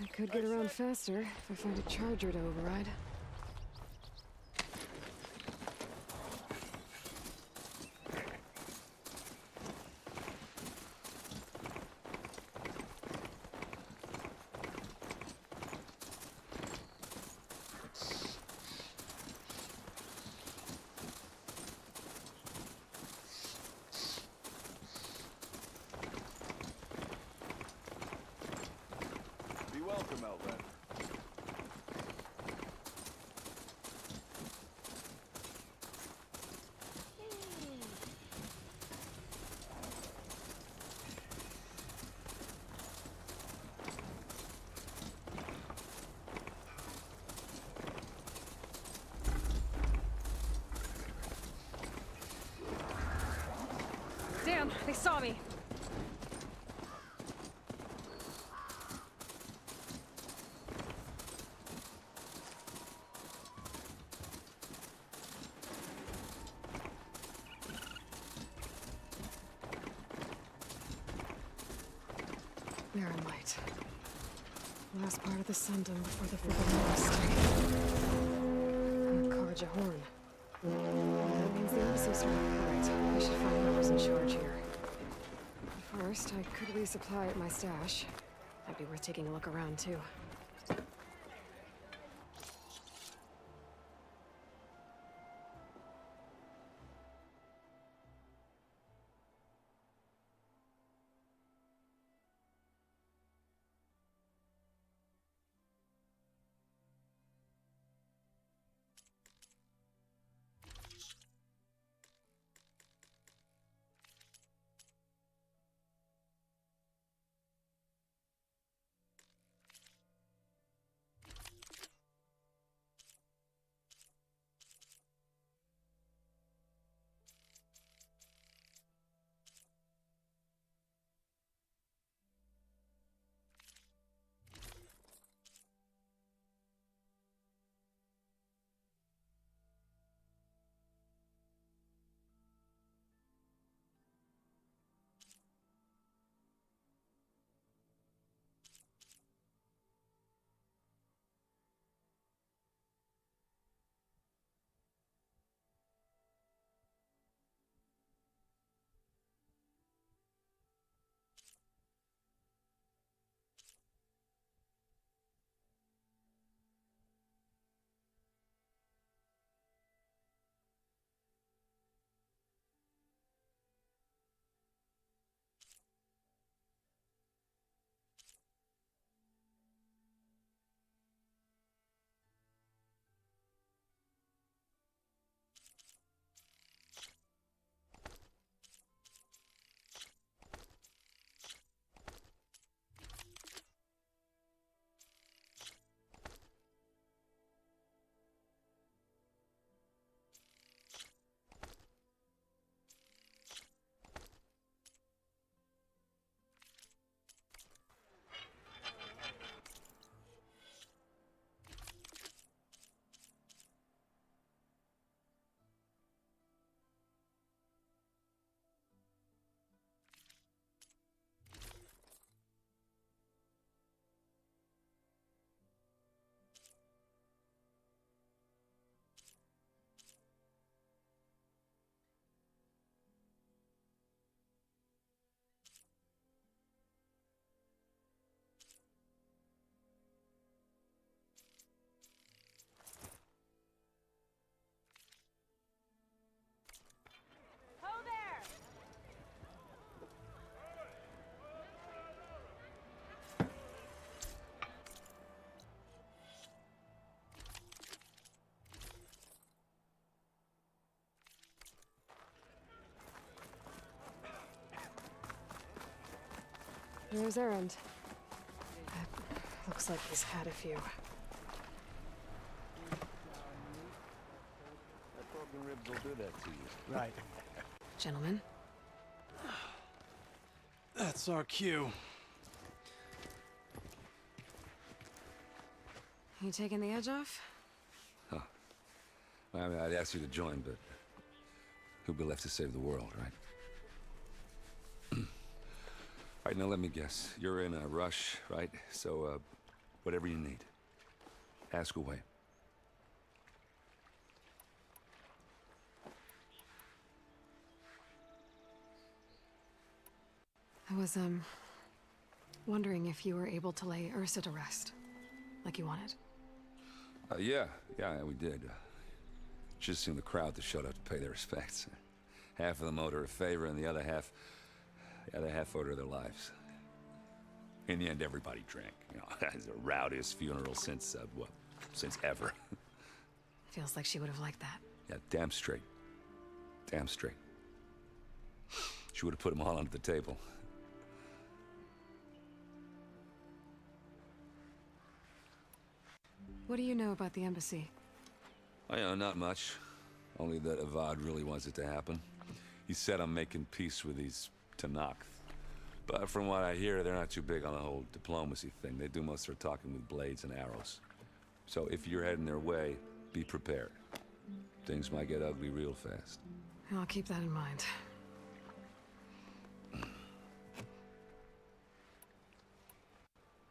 I could get around faster if I find a charger to override. Be welcome, Outlander. Damn, they saw me. Baron Light. Last part of the Sundom before the Forbidden West. And Karja Horn. That means the embassy's starting to operate. I should find whoever's in charge here. But first, I could resupply at my stash. Might be worth taking a look around, too. There's Erend. Looks like he's had a few. That broken ribs will do that to you. Right. Gentlemen. That's our cue. You taking the edge off? Huh. I mean, I'd ask you to join, but who'll be left to save the world, right? All right, now let me guess. You're in a rush, right? So, whatever you need, ask away. I was, wondering if you were able to lay Ursa to rest, like you wanted. Yeah, we did. Just seemed the crowd that showed up to pay their respects. Half of them owed her a favor, and the other half owed her their lives. In the end, everybody drank. You know, it's the rowdiest funeral since, since ever. Feels like she would have liked that. Yeah, damn straight. Damn straight. She would have put them all under the table. What do you know about the embassy? Oh, yeah, not much. Only that Avad really wants it to happen. He said I'm making peace with these Tenakth. But from what I hear, they're not too big on the whole diplomacy thing. They do most of their talking with blades and arrows. So if you're heading their way, be prepared. Things might get ugly real fast. I'll keep that in mind.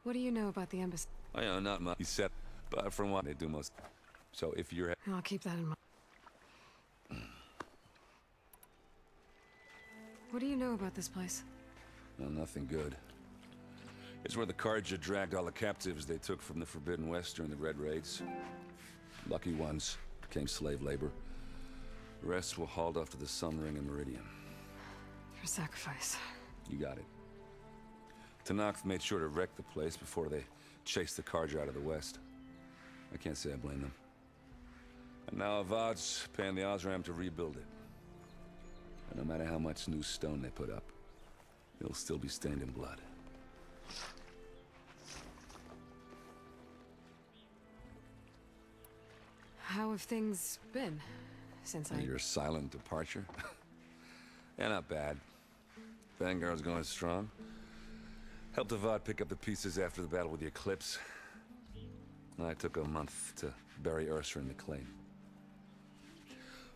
What do you know about the embassy? Oh, yeah, not much. He said, but from what they do most... So if you're... I'll keep that in mind. What do you know about this place? Well, nothing good. It's where the Carja dragged all the captives they took from the Forbidden West during the Red Raids. Lucky ones became slave labor. The rest were hauled off to the Sun Ring and Meridian. For sacrifice. You got it. Tenakth made sure to wreck the place before they chased the Carja out of the West. I can't say I blame them. And now Avad's paying the Osram to rebuild it. And no matter how much new stone they put up, it'll still be stained in blood. How have things been since Your silent departure? Yeah, not bad. Vanguard's going strong. Helped Avad pick up the pieces after the battle with the Eclipse. I took a month to bury Ursa in the claim.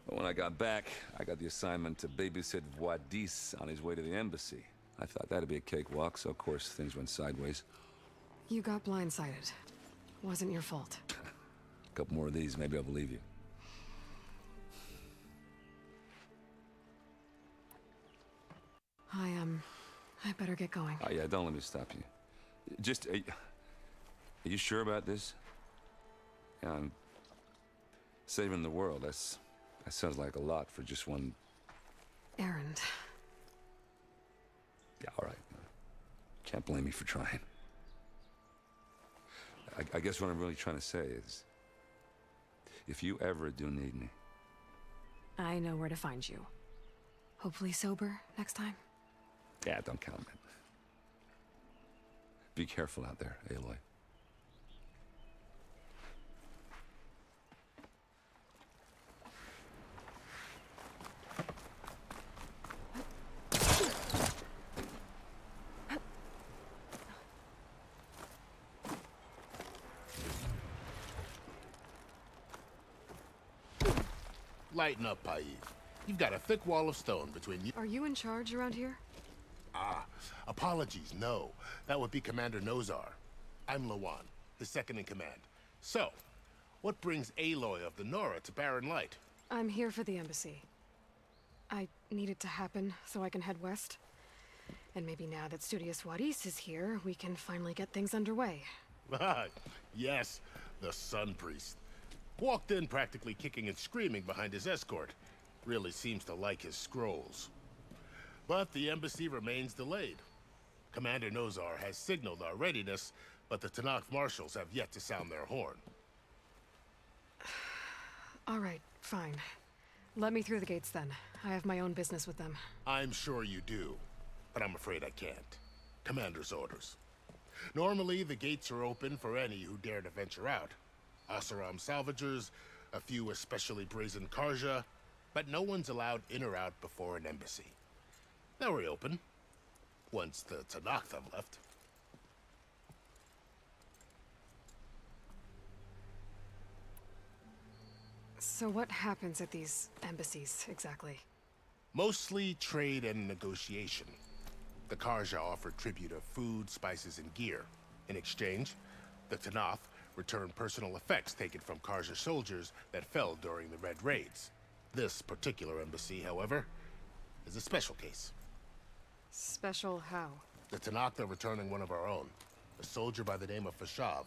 But when I got back, I got the assignment to babysit Wadis on his way to the embassy. I thought that'd be a cakewalk, so of course things went sideways. You got blindsided. Wasn't your fault. A couple more of these, maybe I'll believe you. I better get going. Oh, yeah, don't let me stop you. Just, are you sure about this? Yeah, I'm saving the world. That sounds like a lot for just one... Erend. Yeah, all right. Can't blame me for trying. I guess what I'm really trying to say is, if you ever do need me... I know where to find you. Hopefully sober next time. Yeah, don't count on it. Be careful out there, Aloy. Lighten up, Paid. You've got a thick wall of stone between you... Are you in charge around here? Apologies, no. That would be Commander Nozar. I'm Lawan, his second in command. So, what brings Aloy of the Nora to Barren Light? I'm here for the embassy. I need it to happen so I can head west. And maybe now that Studious Wadis is here, we can finally get things underway. Yes, the Sun Priest. Walked in practically kicking and screaming behind his escort. Really seems to like his scrolls. But the embassy remains delayed. Commander Nozar has signaled our readiness, but the Tenakth marshals have yet to sound their horn. All right, fine. Let me through the gates then. I have my own business with them. I'm sure you do, but I'm afraid I can't. Commander's orders. Normally, the gates are open for any who dare to venture out. Oseram salvagers, a few especially brazen Karja, but no one's allowed in or out before an embassy. They'll reopen, once the Tenakth have left. So what happens at these embassies, exactly? Mostly trade and negotiation. The Karja offer tribute of food, spices, and gear. In exchange, the Tenakth return personal effects taken from Karja soldiers that fell during the Red Raids. This particular embassy, however, is a special case. Special how? The Tenakth are returning one of our own, a soldier by the name of Fashav.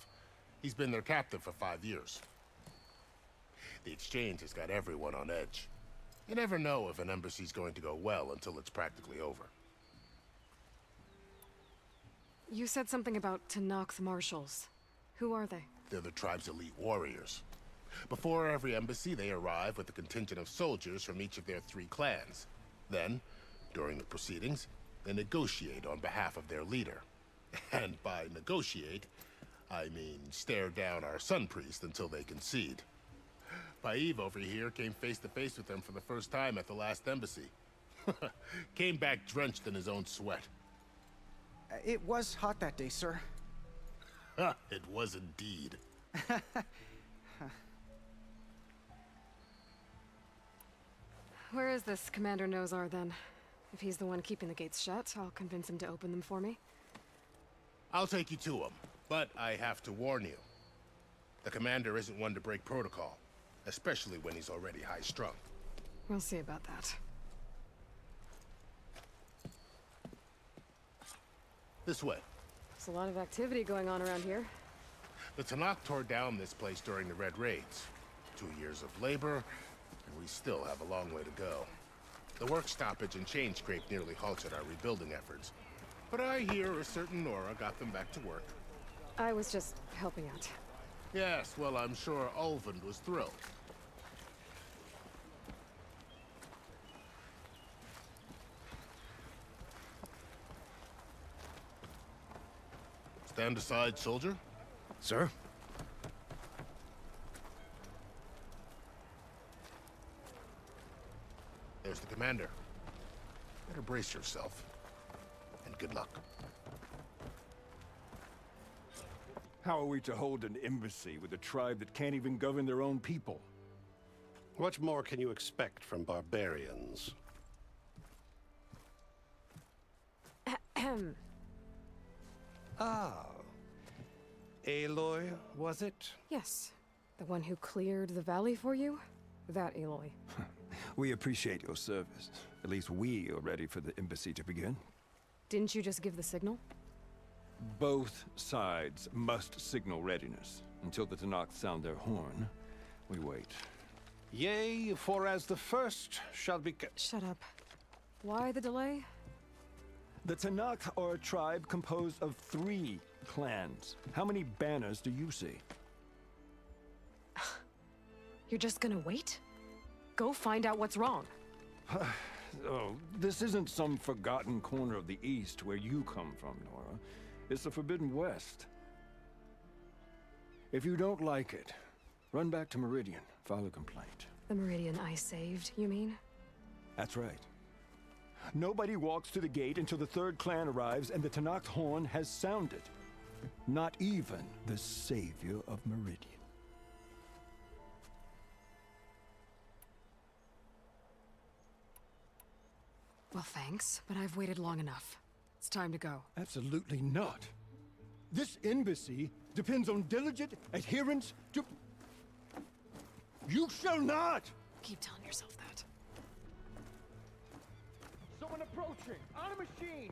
He's been their captive for 5 years. The exchange has got everyone on edge. You never know if an embassy's going to go well until it's practically over. You said something about Tenakth marshals. Who are they? They're the tribe's elite warriors. Before every embassy, they arrive with a contingent of soldiers from each of their 3 clans. Then, during the proceedings, they negotiate on behalf of their leader. And by negotiate, I mean stare down our Sun Priest until they concede. Paiv over here came face to face with them for the first time at the last embassy. Came back drenched in his own sweat. It was hot that day, sir. It was indeed. Where is this Commander Nozar, then? If he's the one keeping the gates shut, I'll convince him to open them for me. I'll take you to him, but I have to warn you. The commander isn't one to break protocol, especially when he's already high-strung. We'll see about that. This way. There's a lot of activity going on around here. The Tenakth tore down this place during the Red Raids. 2 years of labor, and we still have a long way to go. The work stoppage and chain scrape nearly halted our rebuilding efforts. But I hear a certain Nora got them back to work. I was just helping out. Yes, well, I'm sure Ulvund was thrilled. Stand aside, soldier. Sir? There's the commander. Better brace yourself. And good luck. How are we to hold an embassy with a tribe that can't even govern their own people? What more can you expect from barbarians? Ahem. Ah. Aloy, was it? Yes. The one who cleared the valley for you? That Aloy. We appreciate your service. At least we are ready for the embassy to begin. Didn't you just give the signal? Both sides must signal readiness. Until the Tenakth sound their horn, we wait. Yea, for as the first shall be... Shut up. Why the delay? The Tenakth are a tribe composed of 3 clans. How many banners do you see? You're just gonna wait? Go find out what's wrong. Oh, this isn't some forgotten corner of the East where you come from, Nora. It's the Forbidden West. If you don't like it, run back to Meridian, file a complaint. The Meridian I saved, you mean? That's right. Nobody walks to the gate until the 3rd clan arrives and the Tenakth horn has sounded. Not even the savior of Meridian. Well, thanks, but I've waited long enough. It's time to go. Absolutely not. This embassy depends on diligent adherence to... You shall not! Keep telling yourself that. Someone approaching! On a machine!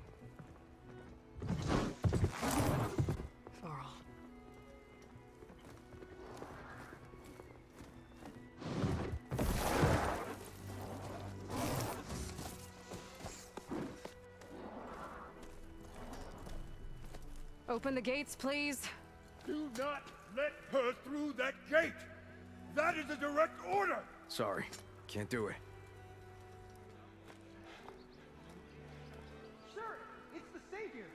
Varl. Open the gates, please. Do not let her through that gate! That is a direct order! Sorry, can't do it. Sir, it's the Savior.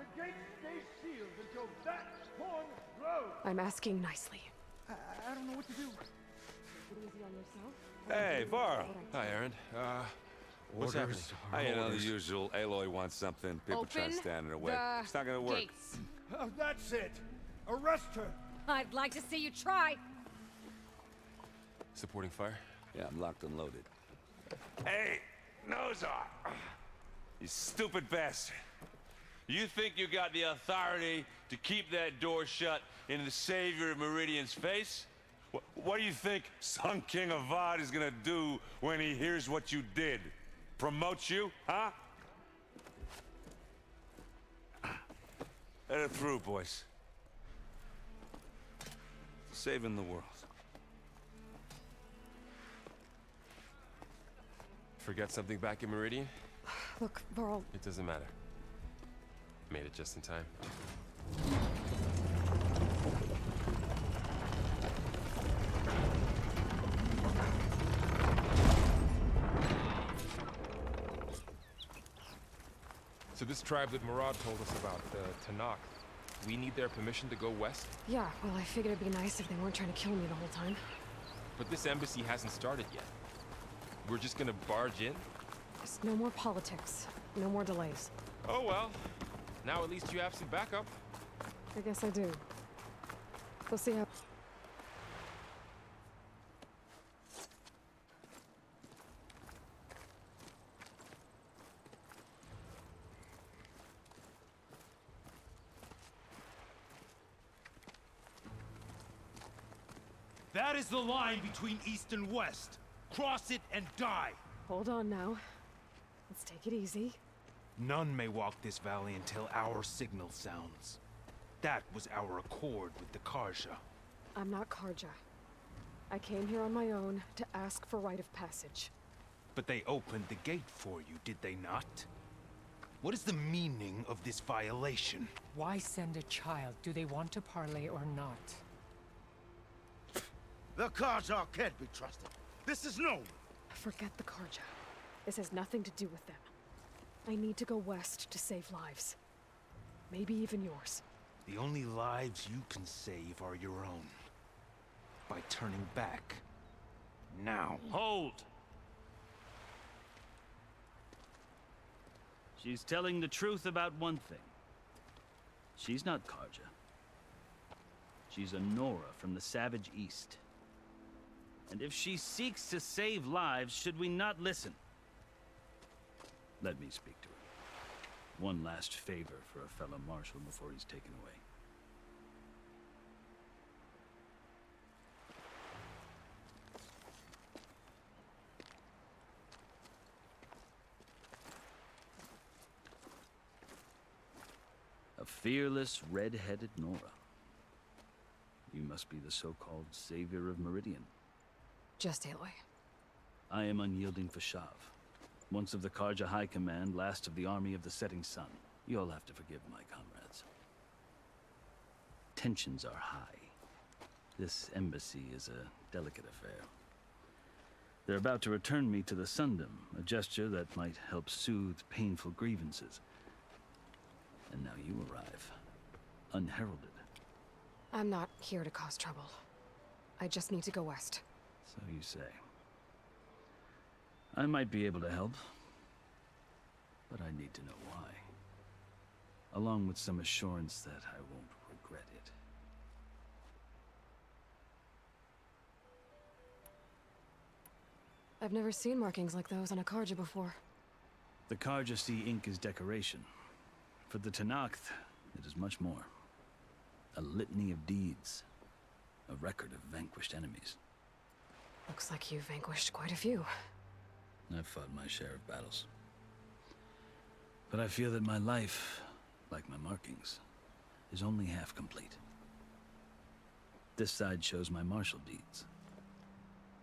The gate stays sealed until that horn blows. I'm asking nicely. I don't know what to do. Take it easy on yourself. Hey, Varl. Hi, Aaron. What's Orders happening? You know, the usual. Aloy wants something. People try to stand in her way. the It's not gonna work. gates. Oh, that's it. Arrest her. I'd like to see you try. Supporting fire? Yeah, I'm locked and loaded. Hey, Nozar! You stupid bastard. You think you got the authority to keep that door shut in the Savior of Meridian's face? What do you think Sun King Avad is gonna do when he hears what you did? Promote you, huh? Let it through, boys. Saving the world. Forget something back in Meridian? Look, Varl, It doesn't matter. Made it just in time. So this tribe that Murad told us about, the Tanakh, we need their permission to go west? yeah, well, I figured it'd be nice if they weren't trying to kill me the whole time. But this embassy hasn't started yet. We're just gonna barge in? Just no more politics. No more delays. Oh well. Now at least you have some backup. I guess I do. We'll see how... That is the line between East and West. Cross it and die. Hold on now. Let's take it easy. None may walk this valley until our signal sounds. That was our accord with the Karja. I'm not Karja. I came here on my own to ask for rite of passage. But they opened the gate for you, did they not? What is the meaning of this violation? Why send a child? Do they want to parley or not? The Karja can't be trusted. This is known. Forget the Karja. This has nothing to do with them. I need to go west to save lives. Maybe even yours. The only lives you can save are your own. By turning back. Now. Hold! She's telling the truth about one thing. She's not Karja. She's a Nora from the Savage East. And if she seeks to save lives, should we not listen? Let me speak to her. One last favor for a fellow marshal before he's taken away. A fearless, red-headed Nora. You must be the so-called savior of Meridian. Just Aloy. I am unyielding Fashav. Once of the Karja High Command, last of the army of the setting sun. You'll have to forgive my comrades. Tensions are high. This embassy is a delicate affair. They're about to return me to the Sundom, a gesture that might help soothe painful grievances. And now you arrive, unheralded. I'm not here to cause trouble. I just need to go west. So you say. I might be able to help, but I need to know why. Along with some assurance that I won't regret it. I've never seen markings like those on a Karja before. The Karja see ink as decoration. For the Tanakh, it is much more. A litany of deeds. A record of vanquished enemies. Looks like you've vanquished quite a few. I've fought my share of battles. But I feel that my life, like my markings, is only half complete. This side shows my martial deeds.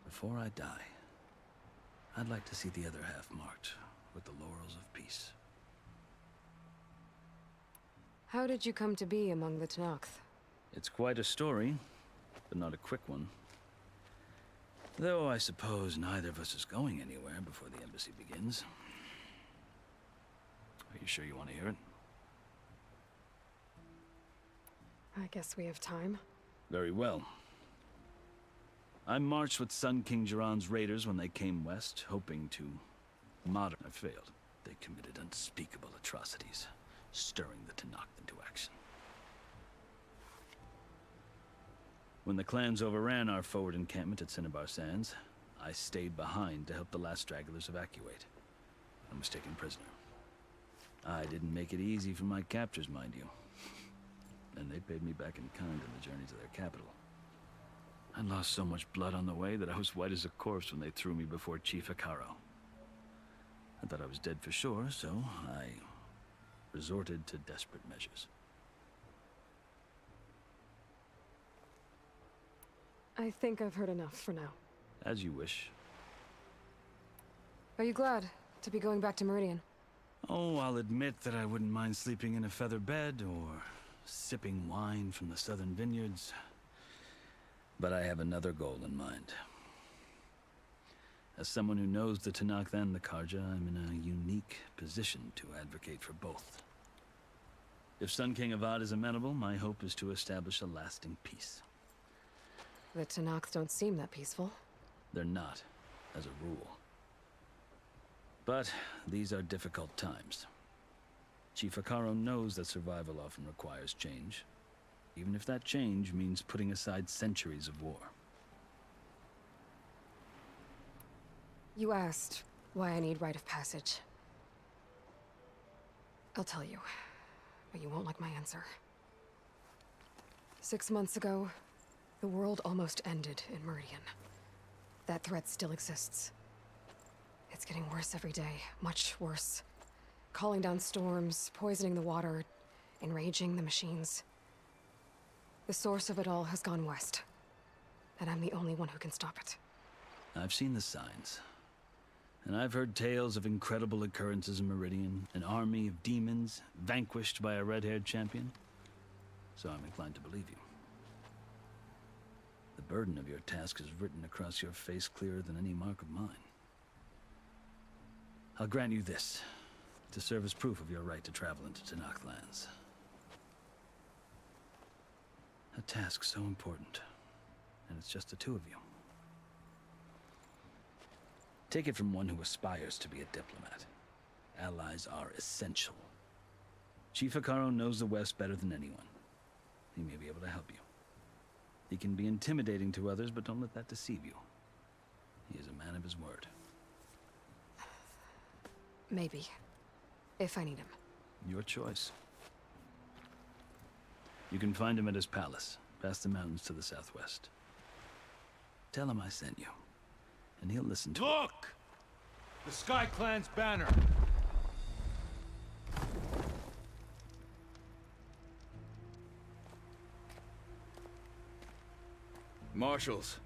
Before I die, I'd like to see the other half marked with the laurels of peace. How did you come to be among the Tanakh? It's quite a story, but not a quick one. Though I suppose neither of us is going anywhere before the embassy begins. Are you sure you want to hear it? I guess we have time. Very well. I marched with Sun King Jiran's raiders when they came west, hoping to modernize. I failed. They committed unspeakable atrocities, stirring the Tenakth into action. When the clans overran our forward encampment at Cinnabar Sands, I stayed behind to help the last stragglers evacuate. I was taken prisoner. I didn't make it easy for my captors, mind you. And they paid me back in kind on the journey to their capital. I lost so much blood on the way that I was white as a corpse when they threw me before Chief Hekarro. I thought I was dead for sure, so I resorted to desperate measures. I think I've heard enough for now. As you wish. Are you glad to be going back to Meridian? Oh, I'll admit that I wouldn't mind sleeping in a feather bed or sipping wine from the southern vineyards. But I have another goal in mind. As someone who knows the Tenakth and the Carja, I'm in a unique position to advocate for both. If Sun King Avad is amenable, my hope is to establish a lasting peace. The Tenakth don't seem that peaceful. They're not, as a rule. But these are difficult times. Chief Hekarro knows that survival often requires change, even if that change means putting aside centuries of war. You asked why I need rite of passage. I'll tell you, but you won't like my answer. 6 months ago, the world almost ended in Meridian. That threat still exists. It's getting worse every day, much worse. Calling down storms, poisoning the water, enraging the machines. The source of it all has gone west, and I'm the only one who can stop it. I've seen the signs. And I've heard tales of incredible occurrences in Meridian, an army of demons vanquished by a red-haired champion. So I'm inclined to believe you. The burden of your task is written across your face clearer than any mark of mine. I'll grant you this, to serve as proof of your right to travel into Tenakth lands. A task so important, and it's just the two of you. Take it from one who aspires to be a diplomat. Allies are essential. Chief Hekarro knows the West better than anyone. He may be able to help you. He can be intimidating to others, but don't let that deceive you. He is a man of his word. Maybe. If I need him. Your choice. You can find him at his palace, past the mountains to the southwest. Tell him I sent you, and he'll listen to it. Look! The Sky Clan's banner! Marshals.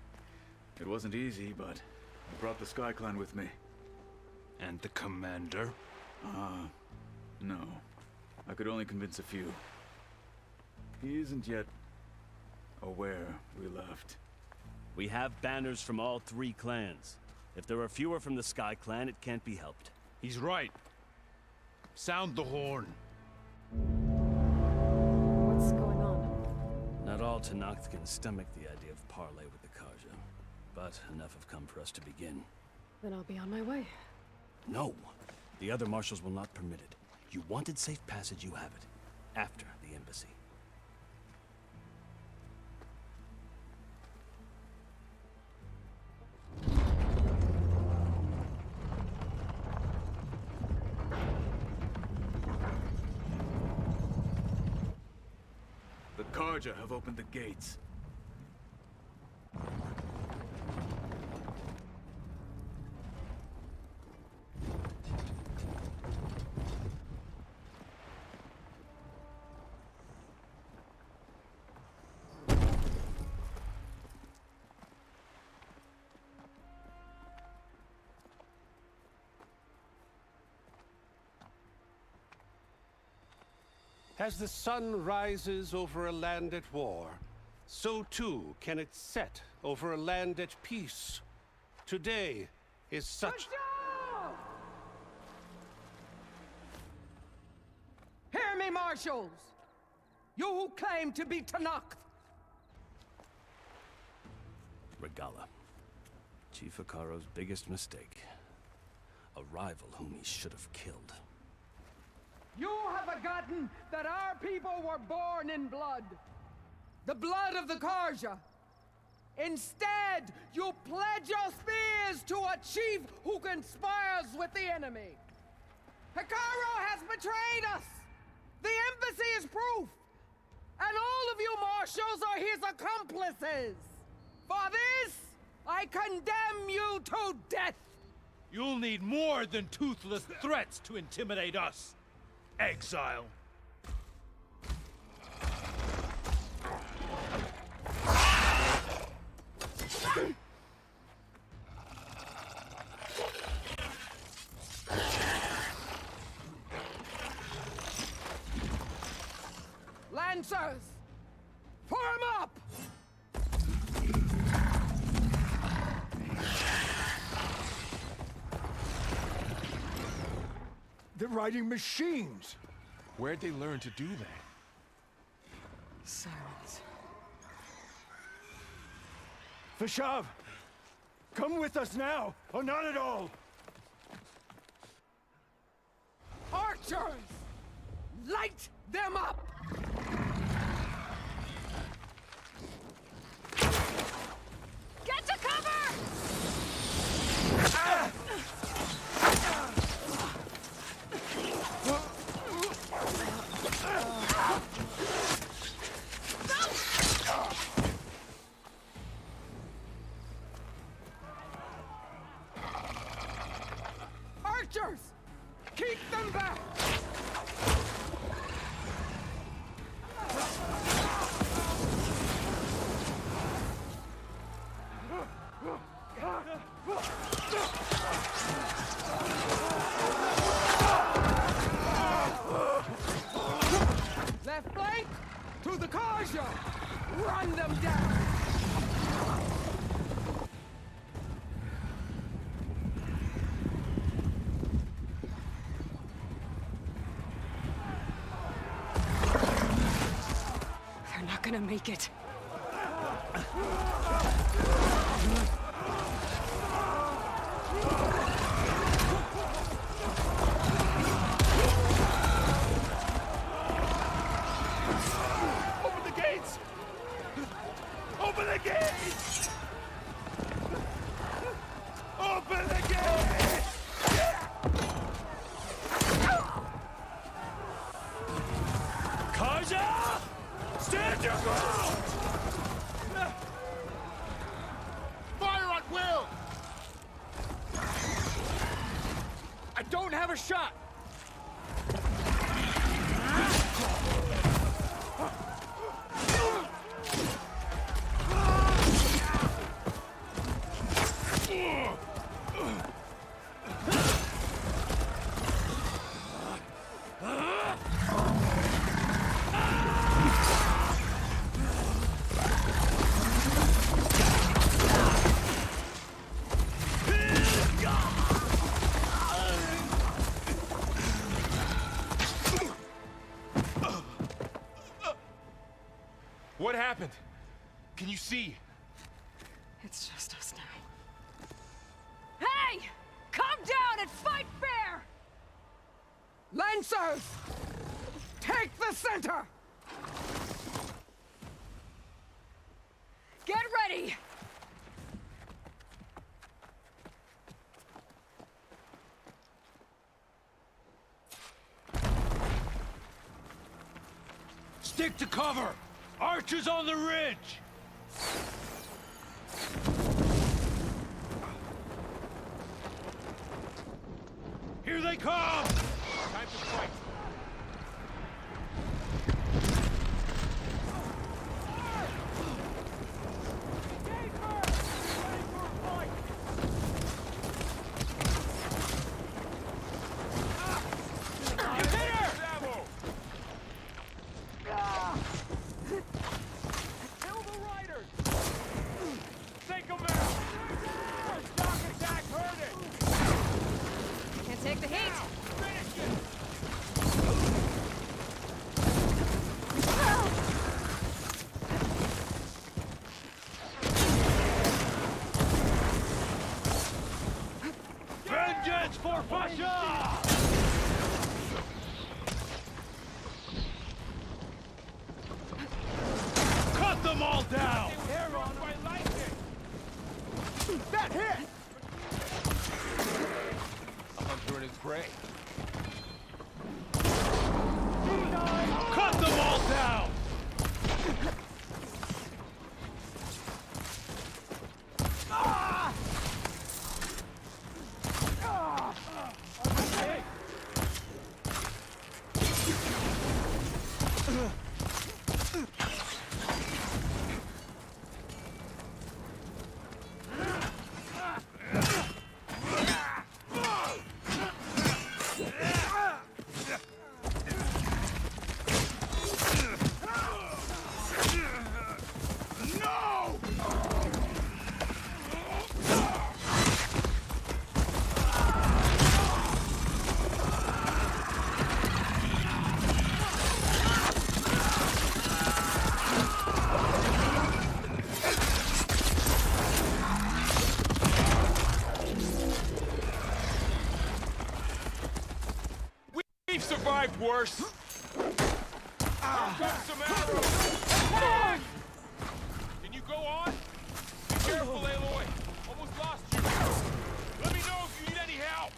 It wasn't easy, but I brought the Sky Clan with me. And the commander? No. I could only convince a few. He isn't yet aware we left. We have banners from all 3 clans. If there are fewer from the Sky Clan, it can't be helped. He's right. Sound the horn. What's going on? Not all Tenakth can stomach the idea of parley with the Carja, but enough have come for us to begin. Then I'll be on my way. No! The other marshals will not permit it. You wanted safe passage, you have it. After the embassy. The Carja have opened the gates. As the sun rises over a land at war, so too can it set over a land at peace. Today is such... Hear me, marshals! You who claim to be Tanakh! Regala. Chief Hikaro's biggest mistake. A rival whom he should have killed. You have forgotten that our people were born in blood. The blood of the Karja. Instead, you pledge your spears to a chief who conspires with the enemy. Hikaro has betrayed us! The embassy is proof! And all of you marshals are his accomplices! For this, I condemn you to death! You'll need more than toothless threats to intimidate us, exile. Lancers! Form up! They're riding machines! Where'd they learn to do that? Silence. Fashav! Come with us now, or not at all! Archers! Light them up! Get to cover! Archers! Keep them back! Left flank! To the Karja! Run them down! They're not gonna make it. Open the gates! Open the gates! Open the gates! Karja! Stand your ground! Fire at will! I don't have a shot! What happened? Can you see? It's just us now. Hey! Calm down and fight fair! Lancers! Take the center! Get ready! Stick to cover! Archers on the ridge! Here they come! Time to fight. Can't take the heat! Watch for Pasha! Cut them all down! That hit! A hunter in his prey. Cut them all down! We've survived worse. Got some arrows. Can you go on? Be careful, Aloy. Almost lost you. Let me know if you need any help.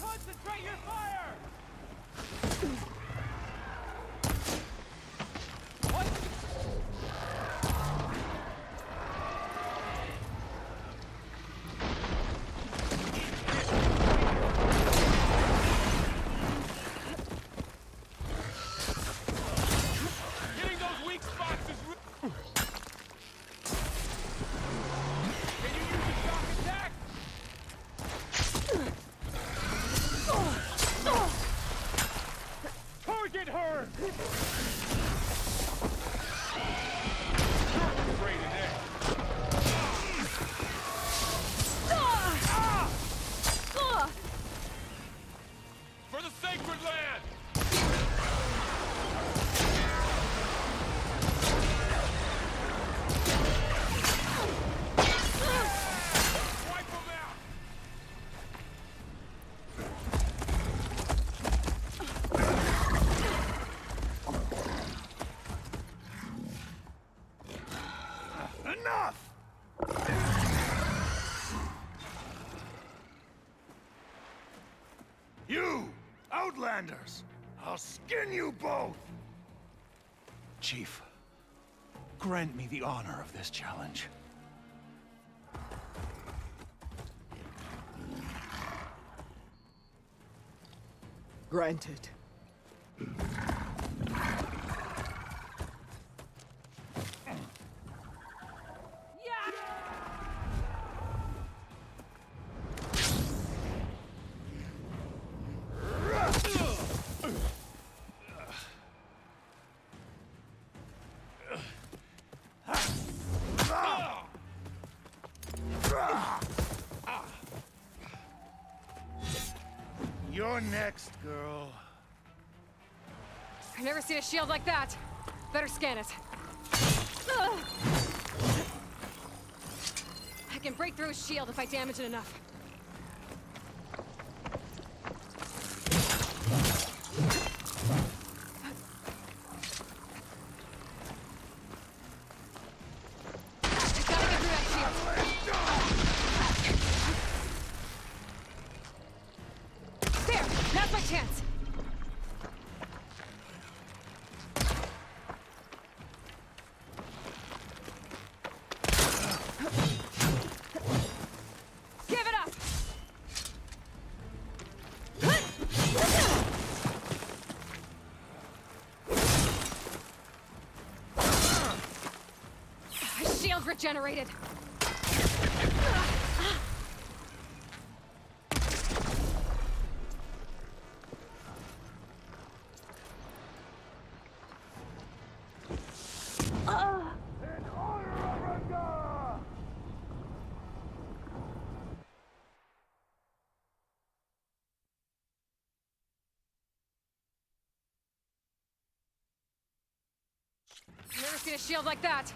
Concentrate your fire! Getting those weak spots is Can you use a shock attack? Target her! Great in there. For the sacred land! Wipe them out! Enough! You! Outlanders! I'll skin you both! Chief, grant me the honor of this challenge. Granted. You're next, girl. I've never seen a shield like that. Better scan it. Ugh. I can break through a shield if I damage it enough. I gotta get through that shield. There! Now's my chance! Give it up! Shield regenerated! Never seen a shield like that.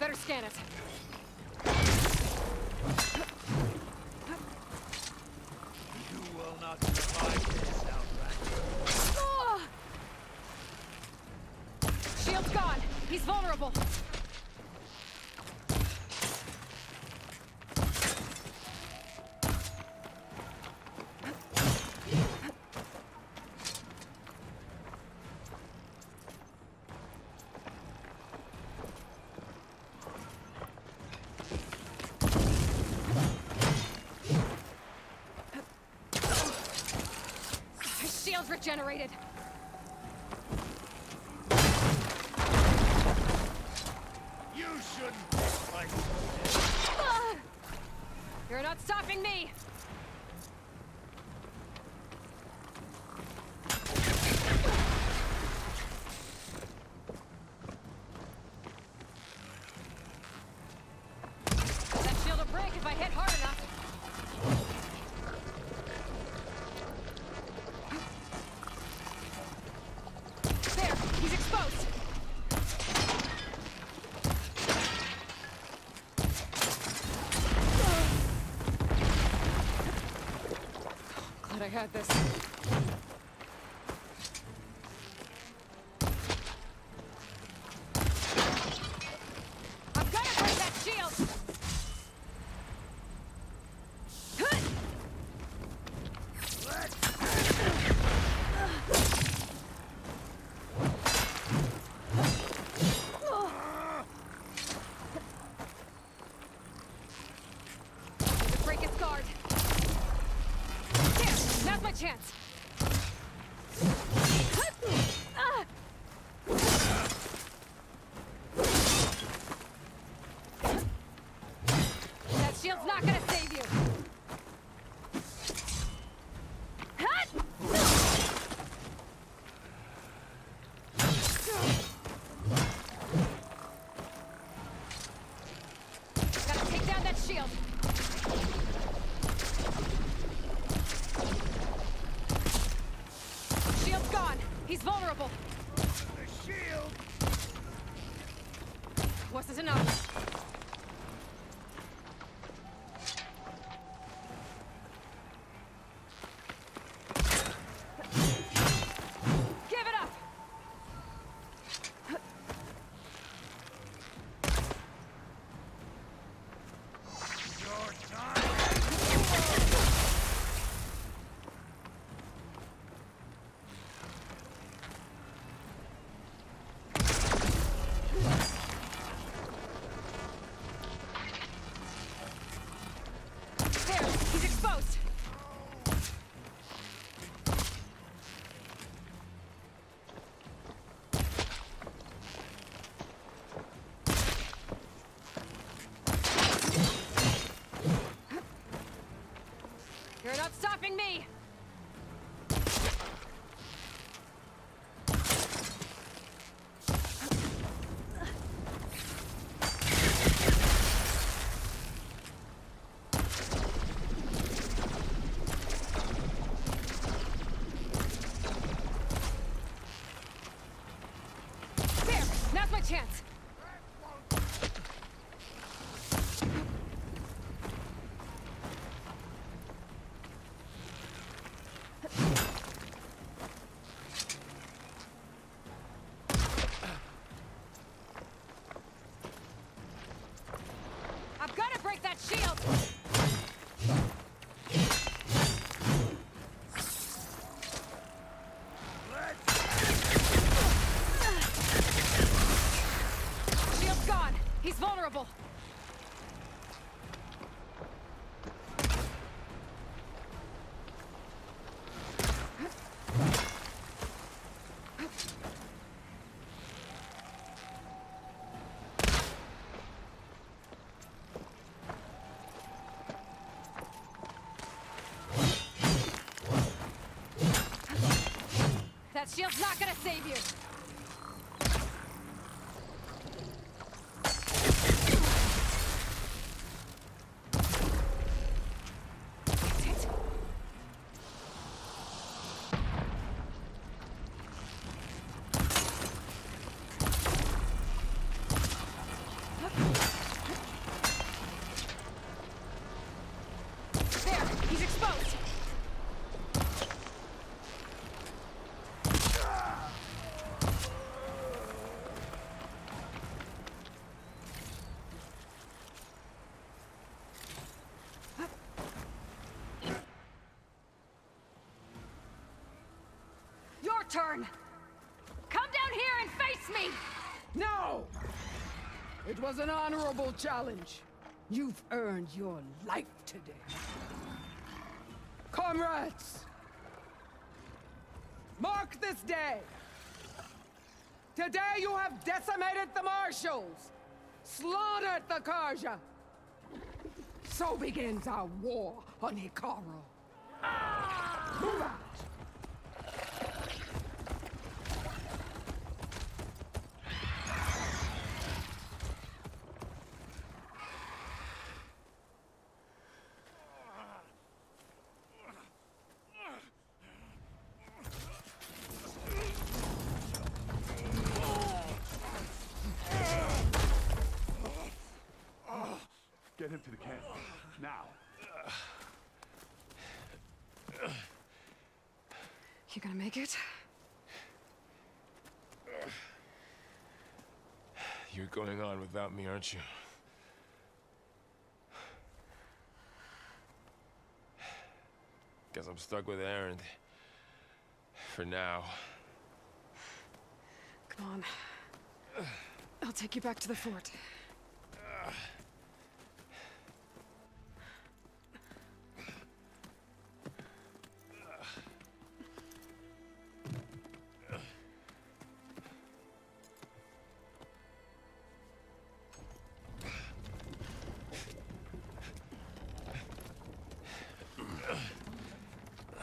Better scan it. You will not survive this, Outlander. Shield's gone. He's vulnerable. His shield's regenerated. You shouldn't think like this. You're not stopping me! That shield will break if I hit hard enough. There! He's exposed! Glad I had this. I've got to break that shield! Need to break his guard. There! Now's my chance! That shield's not gonna save you! Gotta take down that shield! Shield's gone! He's vulnerable! The shield! Wasn't enough. Give it up! Your time! There! He's exposed! You're not stopping me! There! Now's my chance! I've got to break that shield! Shield's gone! He's vulnerable! That shield's not gonna save you! That's it. turn. Come down here and face me! No! It was an honorable challenge. You've earned your life today. Comrades! Mark this day! Today you have decimated the Marshals! Slaughtered the Karja! So begins our war on Hikaru. Move out! Get him to the camp. Now. You gonna make it? You're going on without me, aren't you? Guess I'm stuck with Erend. For now. Come on. I'll take you back to the fort.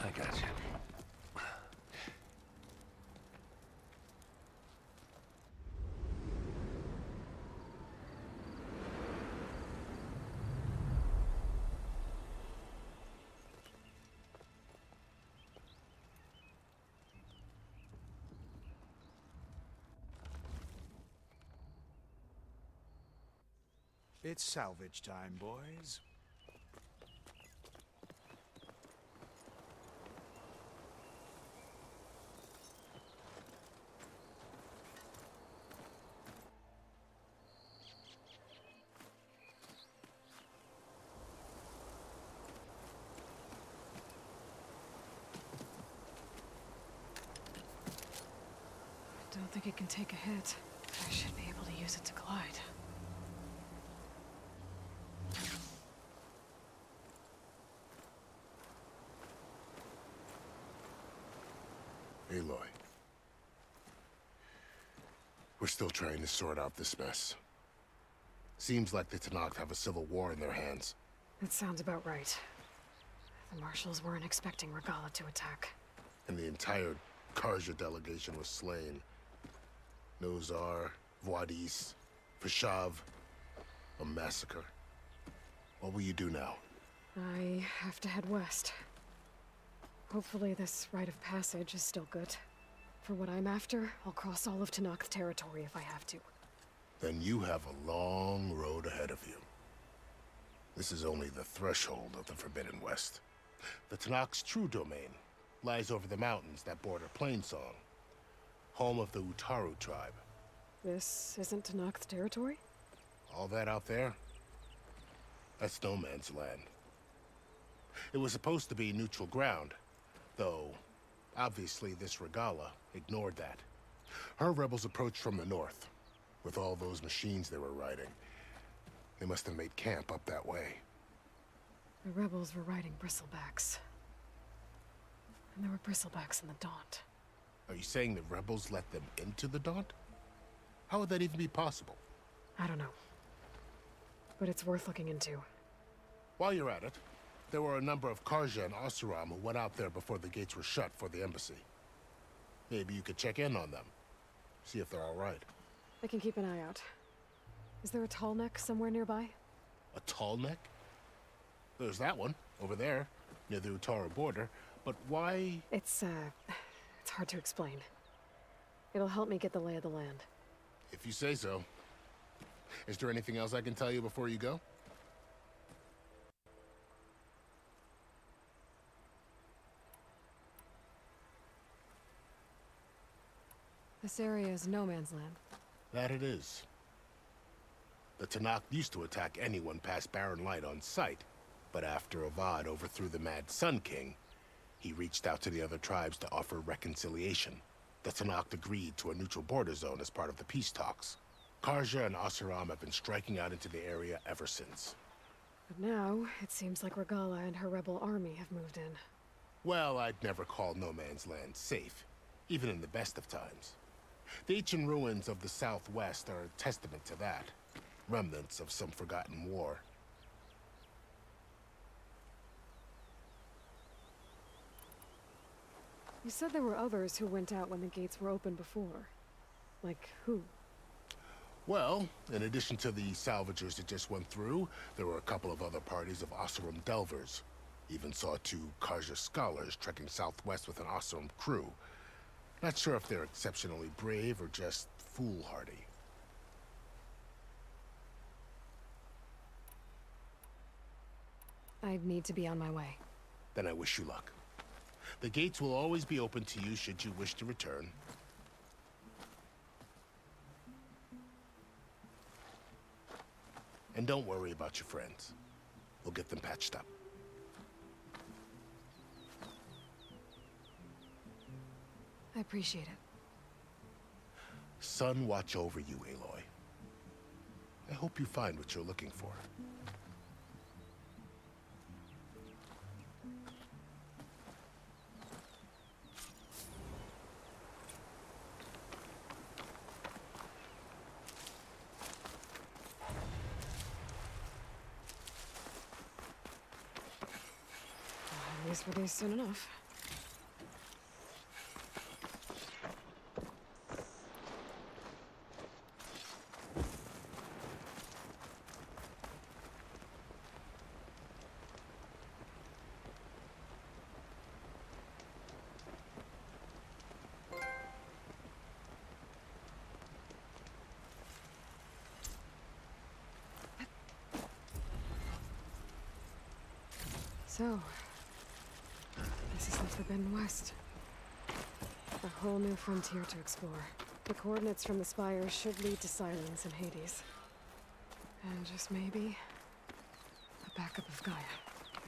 I got you. It's salvage time, boys. I don't think it can take a hit. I should be able to use it to glide. Aloy. We're still trying to sort out this mess. Seems like the Tenakth have a civil war in their hands. That sounds about right. The Marshals weren't expecting Regalla to attack. And the entire Karja delegation was slain. Nozar, Vuadis, Fashav. A massacre. What will you do now? I have to head west. Hopefully this rite of passage is still good. For what I'm after, I'll cross all of Tenakth territory if I have to. Then you have a long road ahead of you. This is only the threshold of the Forbidden West. The Tenakth's true domain lies over the mountains that border Plainsong, home of the Utaru tribe. This isn't Tenakth territory? All that out there? That's no man's land. It was supposed to be neutral ground, though obviously this Regalla ignored that. Her rebels approached from the north, with all those machines they were riding. They must have made camp up that way. The rebels were riding bristlebacks. And there were bristlebacks in the Daunt. Are you saying the rebels let them into the Daunt? How would that even be possible? I don't know. But it's worth looking into. While you're at it, there were a number of Karja and Oseram who went out there before the gates were shut for the embassy. Maybe you could check in on them. See if they're all right. I can keep an eye out. Is there a tall neck somewhere nearby? A tall neck? There's that one, over there, near the Utaru border. But why? It's hard to explain. It'll help me get the lay of the land. If you say so. Is there anything else I can tell you before you go? This area is no man's land. That it is. The Tenakth used to attack anyone past Barren Light on sight, but after Avad overthrew the Mad Sun King, he reached out to the other tribes to offer reconciliation. The Tenakth agreed to a neutral border zone as part of the peace talks. Karja and Oseram have been striking out into the area ever since. But now, it seems like Regala and her rebel army have moved in. Well, I'd never call no man's land safe, even in the best of times. The ancient ruins of the Southwest are a testament to that. Remnants of some forgotten war. You said there were others who went out when the gates were open before. Like who? Well, in addition to the salvagers that just went through, there were a couple of other parties of Oseram delvers. Even saw 2 Karja scholars trekking southwest with an Oseram crew. Not sure if they're exceptionally brave or just foolhardy. I need to be on my way. Then I wish you luck. The gates will always be open to you should you wish to return. And don't worry about your friends. We'll get them patched up. I appreciate it. Sun watch over you, Aloy. I hope you find what you're looking for. At least we're there soon enough. So, this is the Forbidden West. A whole new frontier to explore. The coordinates from the spires should lead to Silence and Hades. And just maybe, a backup of Gaia.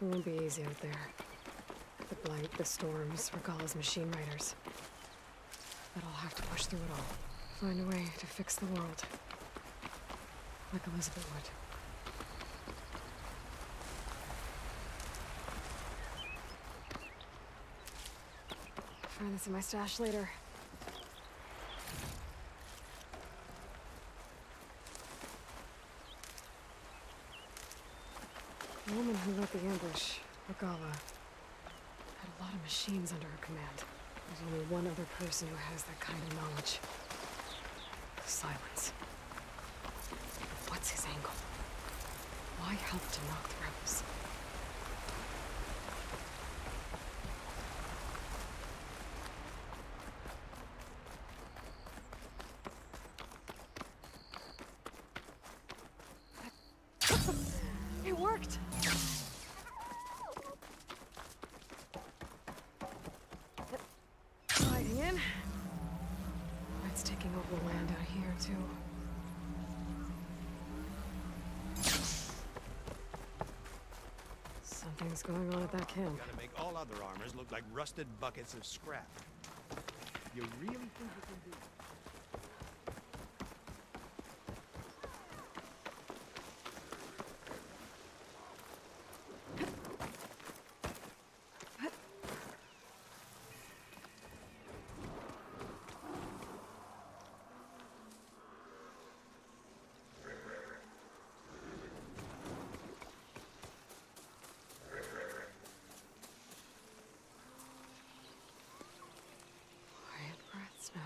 It won't be easy out there. The Blight, the Storms, Regala's machine riders. But I'll have to push through it all. Find a way to fix the world. Like Elizabeth would. Find this in my stash later. The woman who led the ambush, Regala, had a lot of machines under her command. There's only one other person who has that kind of knowledge. Silence. What's his angle? Why help to knock the rebels? It worked! Sliding in. It's taking over the land out here, too. Something's going on at that camp. Gotta make all other armors look like rusted buckets of scrap. You really think you can do it? Quiet breaths now.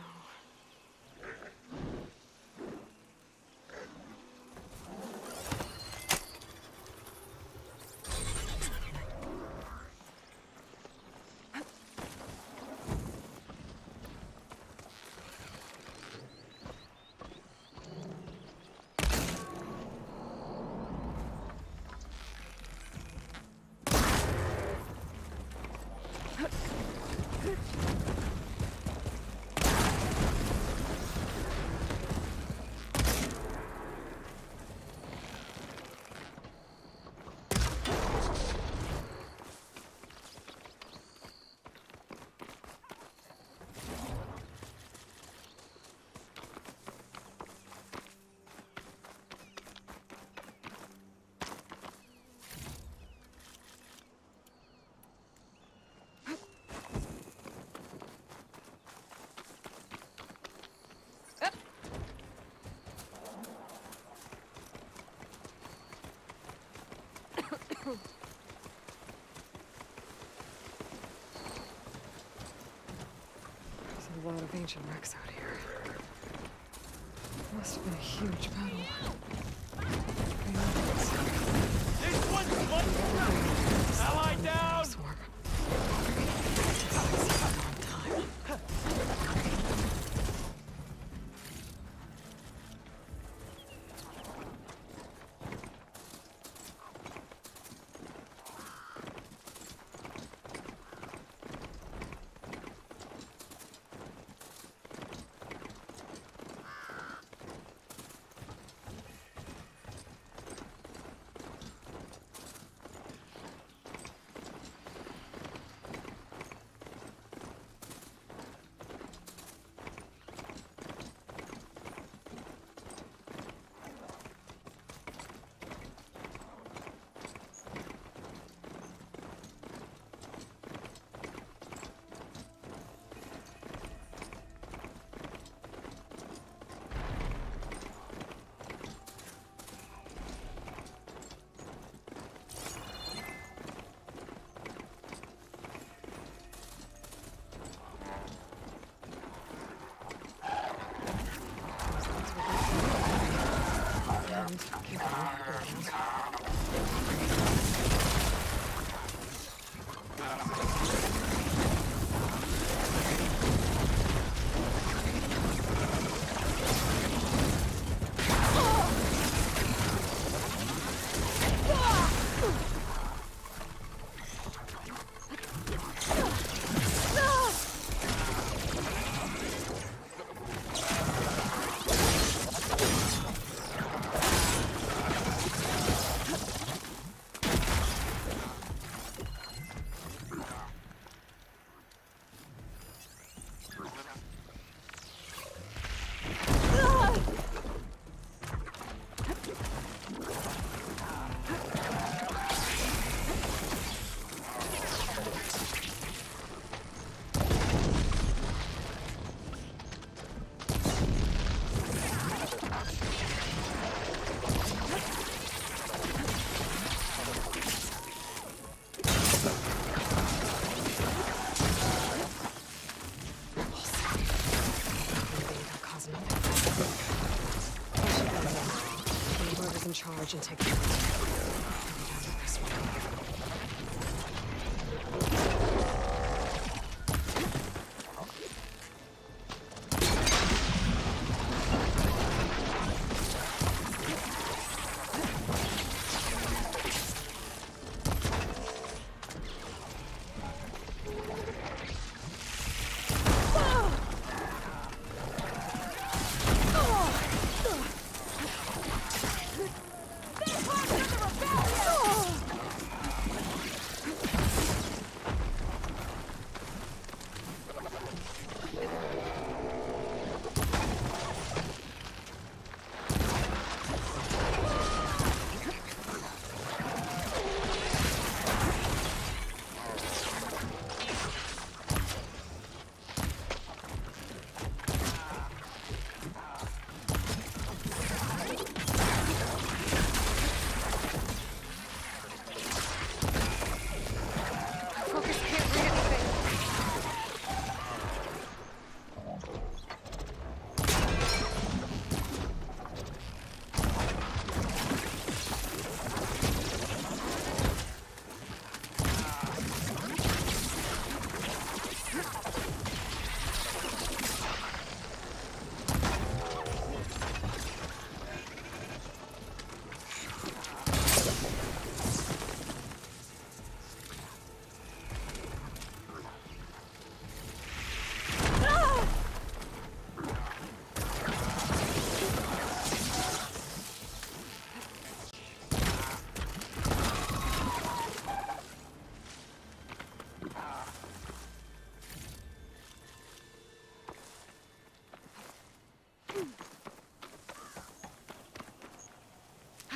of ancient wrecks out here. Must have been a huge battle. This one's one! Ally down! Swarm. In charge and take them out. This one.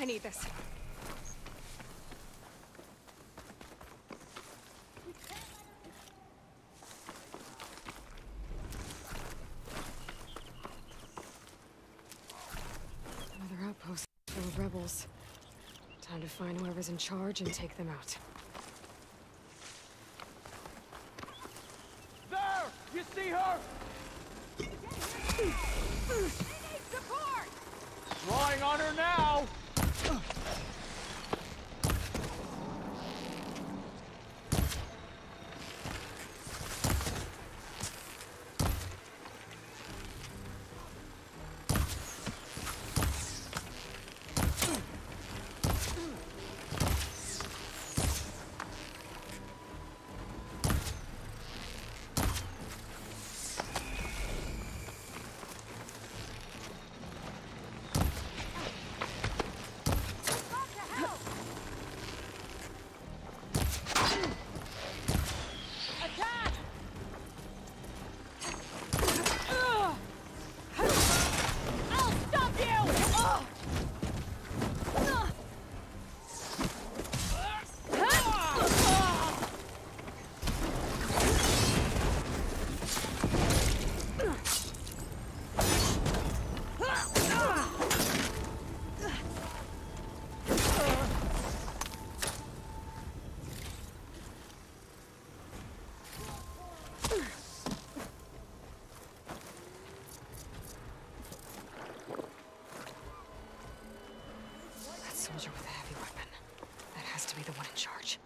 I need this. Another outpost full of rebels. Time to find whoever's in charge and take them out. There! You see her? Support! Drawing on her now! Soldier with a heavy weapon. That has to be the one in charge.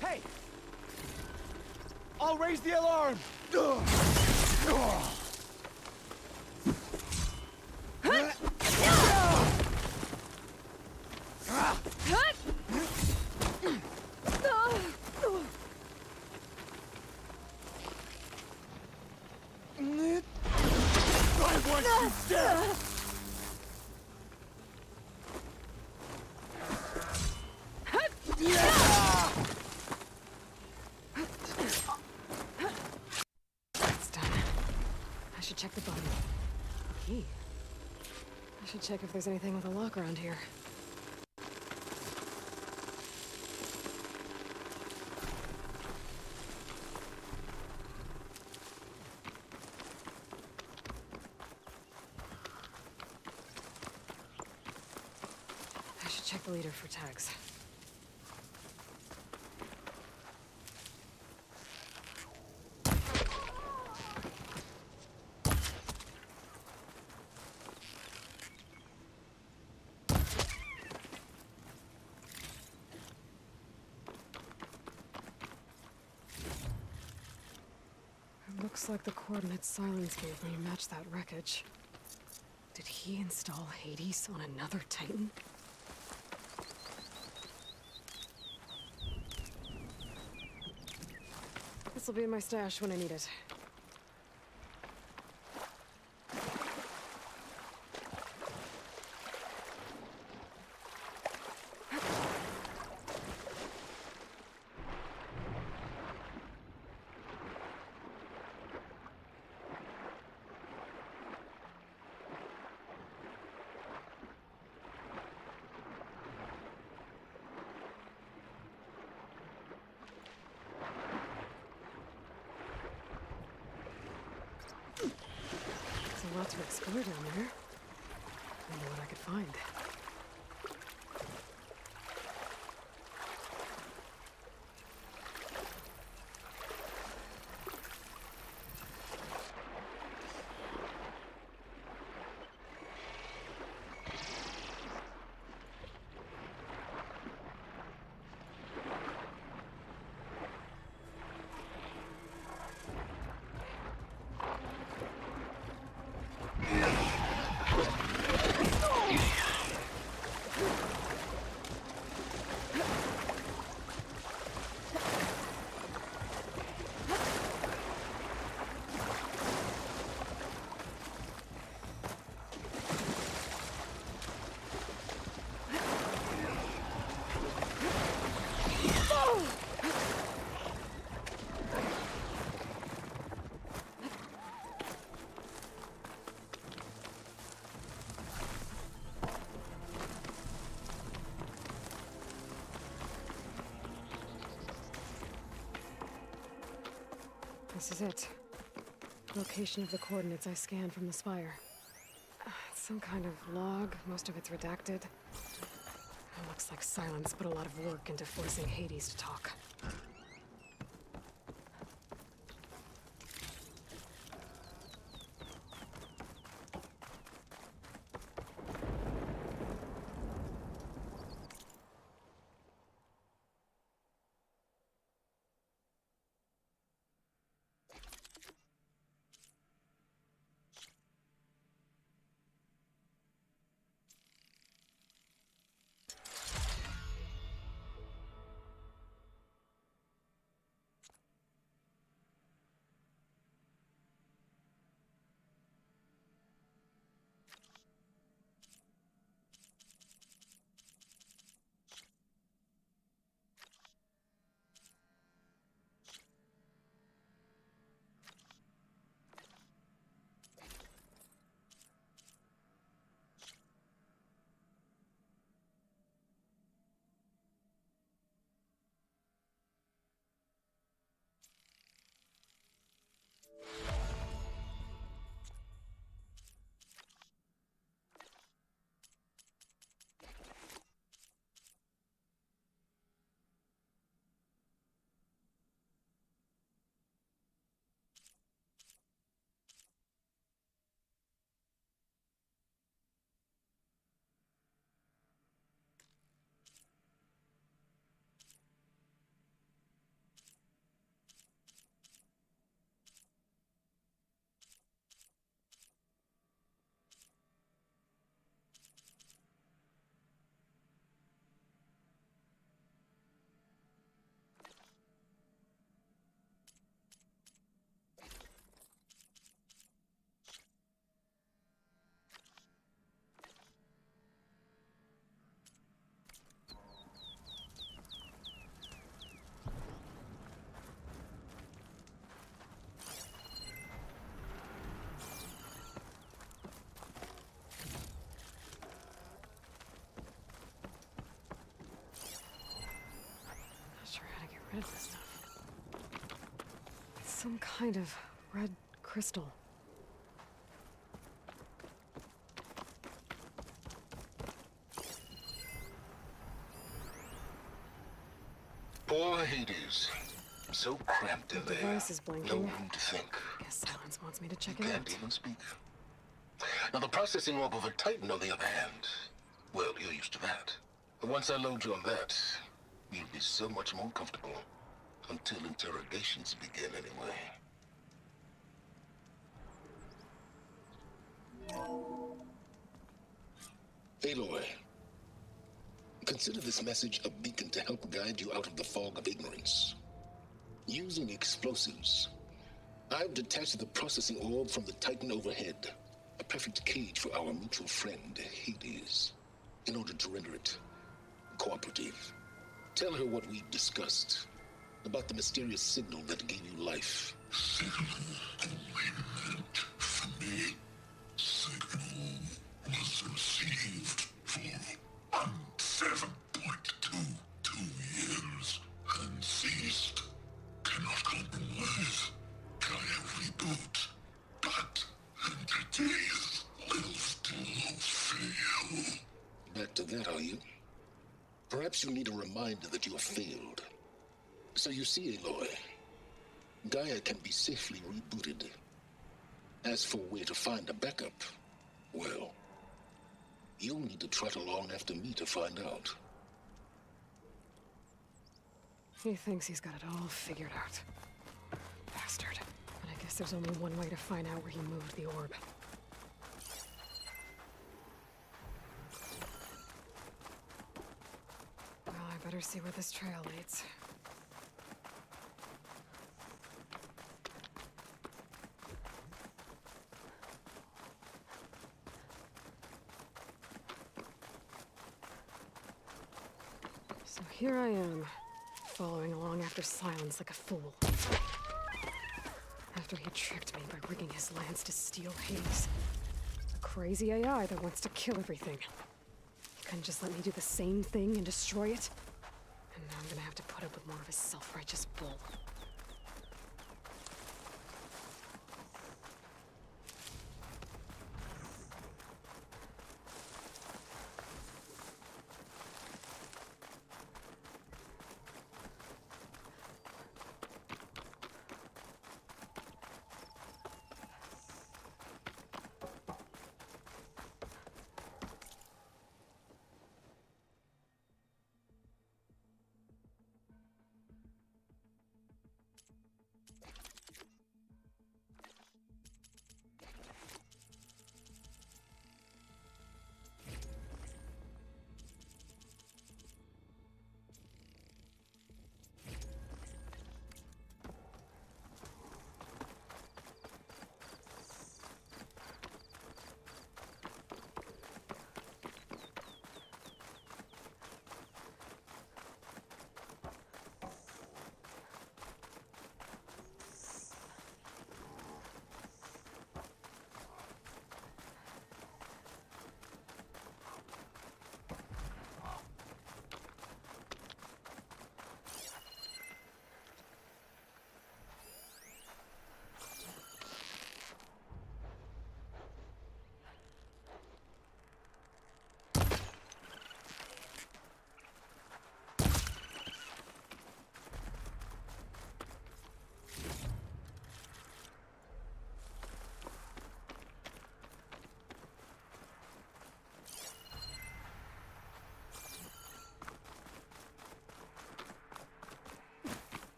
Hey! I'll raise the alarm! I want you dead! It's done. I should check the body. Key. I should check if there's anything with a lock around here. I should check the leader for tags. Looks like the coordinates Silence gave me match that wreckage. Did he install Hades on another Titan? This'll be in my stash when I need it. There's a lot to explore down there. I wonder what I could find. This is it. Location of the coordinates I scanned from the spire. It's some kind of log, most of it's redacted. It looks like Silence put a lot of work into forcing Hades to talk. Rid of this stuff. It's some kind of red crystal. Poor Hades. So cramped in The there. device is No blinking. room to think. Guess Silence wants me to check You it can't out. even speak. Now, the processing orb of a Titan, on the other hand, well, you're used to that. But once I load you on that, you'll be so much more comfortable. Until interrogations begin, anyway. Aloy, consider this message a beacon to help guide you out of the fog of ignorance. Using explosives, I've detached the processing orb from the Titan overhead. A perfect cage for our mutual friend, Hades, in order to render it cooperative. Tell her what we discussed about the mysterious signal that gave you life. Signal only meant for me. Signal was received for 7.22 years and ceased. Cannot compromise. Gaia reboot. But entities will still fail. Back to that, are you? Perhaps you need a reminder that you have failed. So you see, Aloy, Gaia can be safely rebooted. As for where to find a backup, well, you'll need to trot along after me to find out. He thinks he's got it all figured out. Bastard. But I guess there's only one way to find out where he moved the orb. Well, I better see where this trail leads. So here I am, following along after Silence like a fool. After he tricked me by rigging his lance to steal Hades. A crazy AI that wants to kill everything. He couldn't just let me do the same thing and destroy it? And now I'm gonna have to put up with more of his self-righteous bull.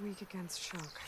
weak against shock.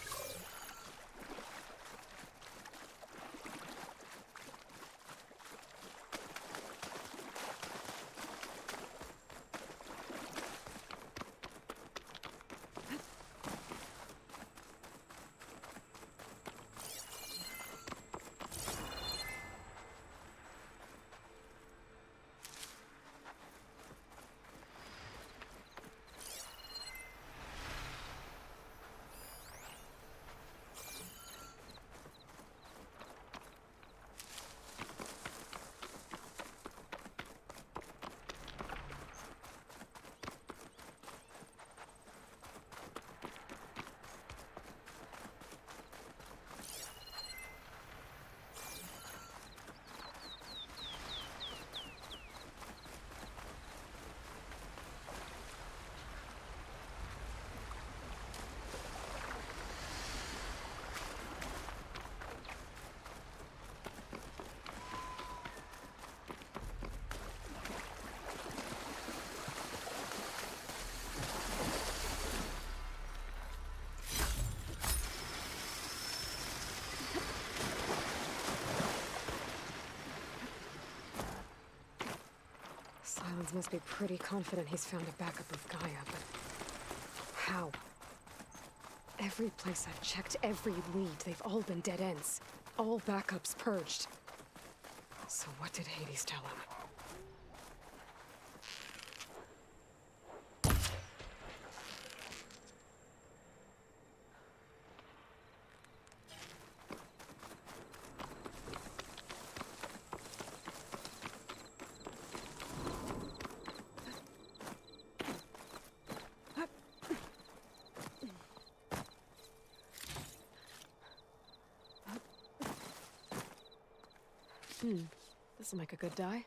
Silence must be pretty confident he's found a backup with Gaia, but how? Every place I've checked, every lead, they've all been dead ends. All backups purged. So what did Hades tell him? This'll make a good die.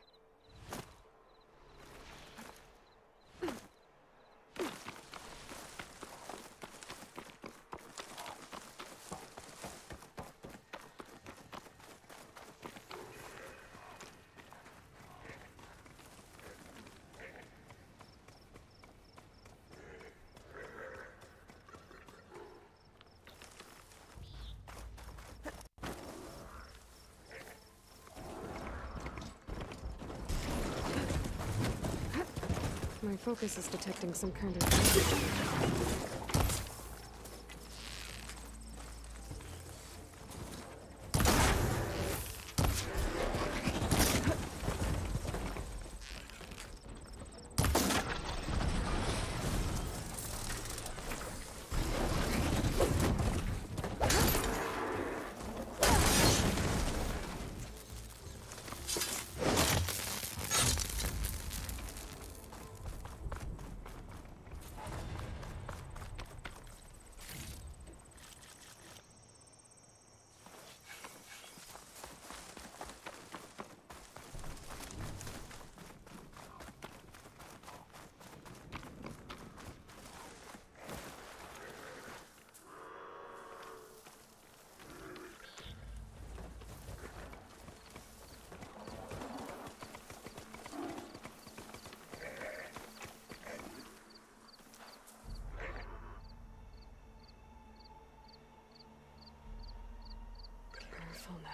My focus is detecting some kind of... Careful now.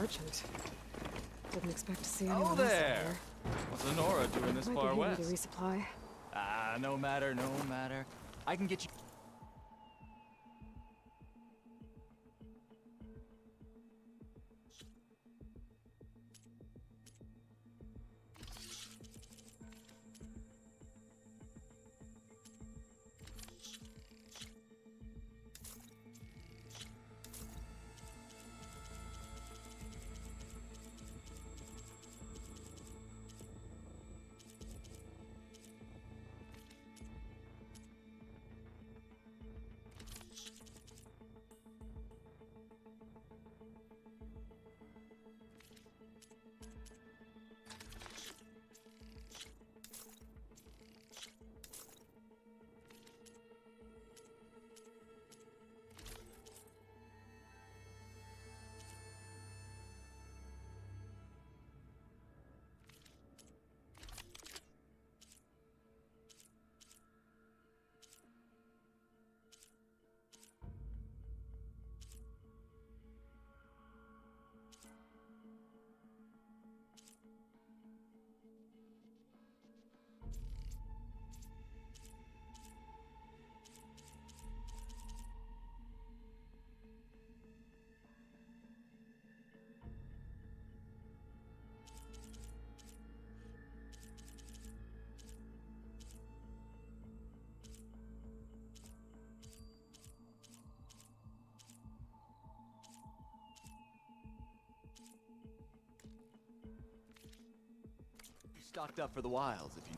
merchant. Didn't expect to see anyone Oh else out there! What's Lenora doing this Might far be handy west? to resupply. Ah, no matter, no matter. I can get you. Stocked up for the wilds if you...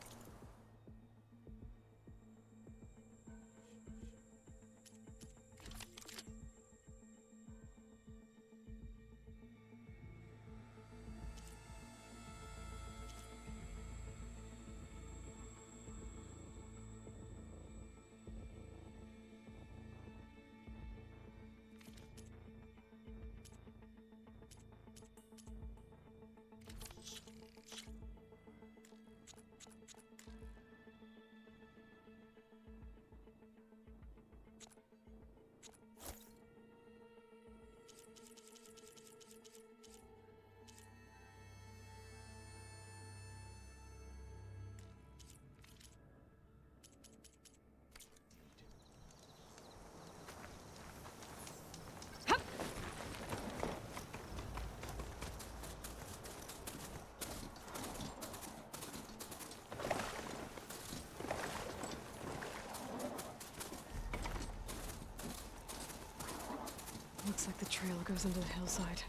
Looks like the trail goes into the hillside.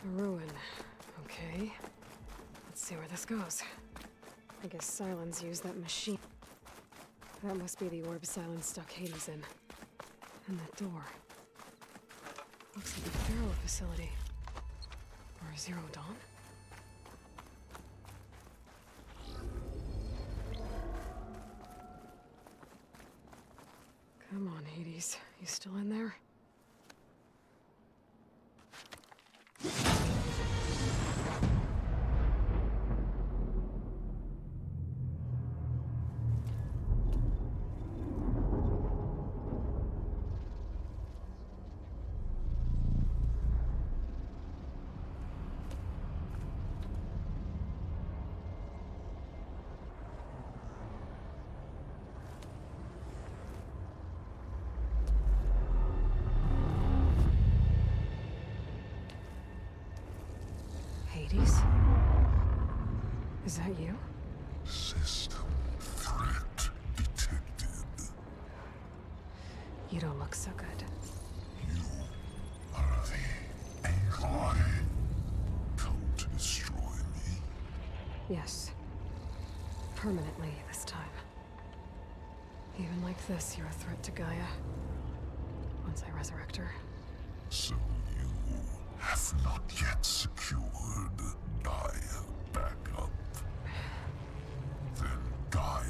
A ruin. Okay. Let's see where this goes. I guess Silence used that machine. That must be the orb Silence stuck Hades in. And that door. Looks like a Pharaoh facility. Or a Zero Dawn? Come on, Hades. You still in there? Hades? Is that you? System threat detected. You don't look so good. You are the Aloy. Come to destroy me. Yes. Permanently this time. Even like this, you're a threat to Gaia. Once I resurrect her. So you have not yet secured Gaia back up. Then Gaia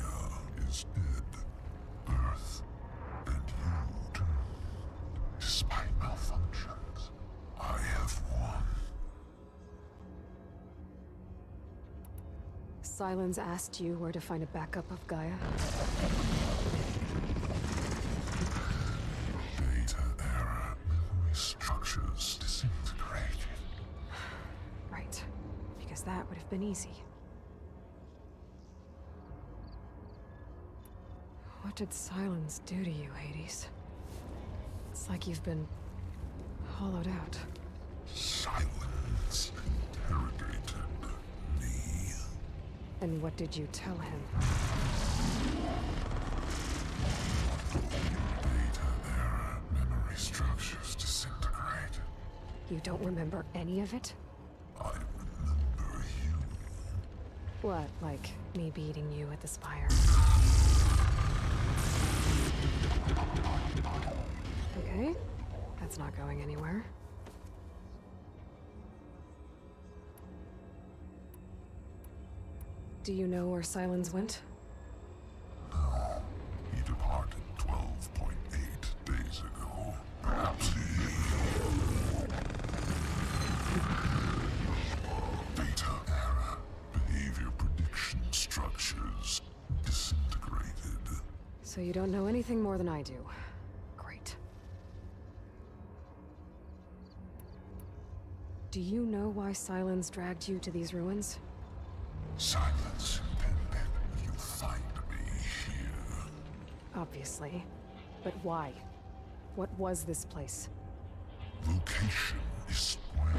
is dead. Earth and you too. Despite malfunctions, I have won. Sylens asked you where to find a backup of Gaia? Data error. Memory structures disintegrated. Right. Because that would have been easy. What did Sylens do to you, Hades? It's like you've been hollowed out. Silence interrogated me. And what did you tell him? Data error. Memory structures disintegrated. You don't remember any of it? I remember you. What, like me beating you at the Spire? Okay, that's not going anywhere. Do you know where Sylens went? No. He departed 12.8 days ago. Perhaps he... Data error. Behavior prediction structures disintegrated. So you don't know anything more than I do. Great. Do you know why Sylens dragged you to these ruins? Silence intended you find me here. Obviously. But why? What was this place? Location is where...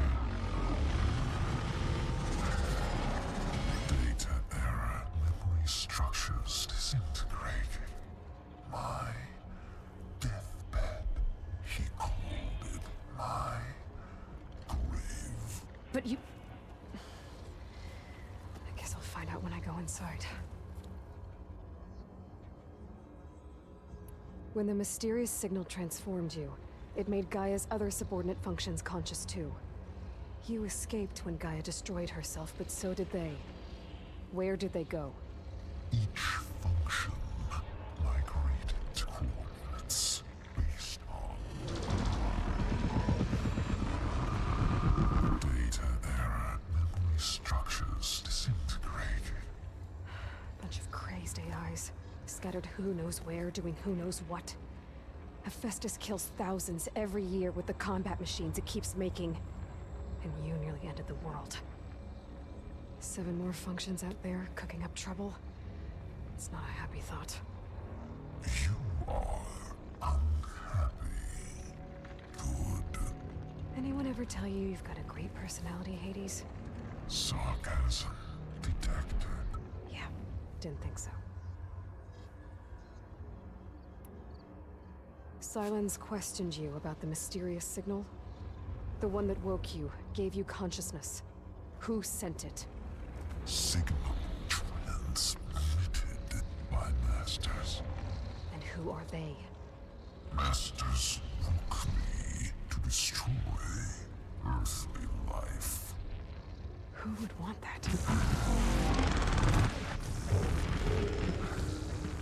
Data error. Memory structures disintegrated. My deathbed. He called it my grave. But you... I guess I'll find out when I go inside. When the mysterious signal transformed you, it made Gaia's other subordinate functions conscious too. You escaped when Gaia destroyed herself, but so did they. Where did they go? Each function migrated to coordinates based on data error. Memory structures disintegrated. Bunch of crazed AIs, scattered who knows where, doing who knows what. Hephaestus kills thousands every year with the combat machines it keeps making. And you nearly ended the world. 7 more functions out there, cooking up trouble. It's not a happy thought. You are unhappy. Good. Anyone ever tell you you've got a great personality, Hades? Sarcasm detected. Yeah, didn't think so. Sylens questioned you about the mysterious signal? The one that woke you, gave you consciousness. Who sent it? Signal transmitted by masters. And who are they? Masters woke me to destroy earthly life. Who would want that?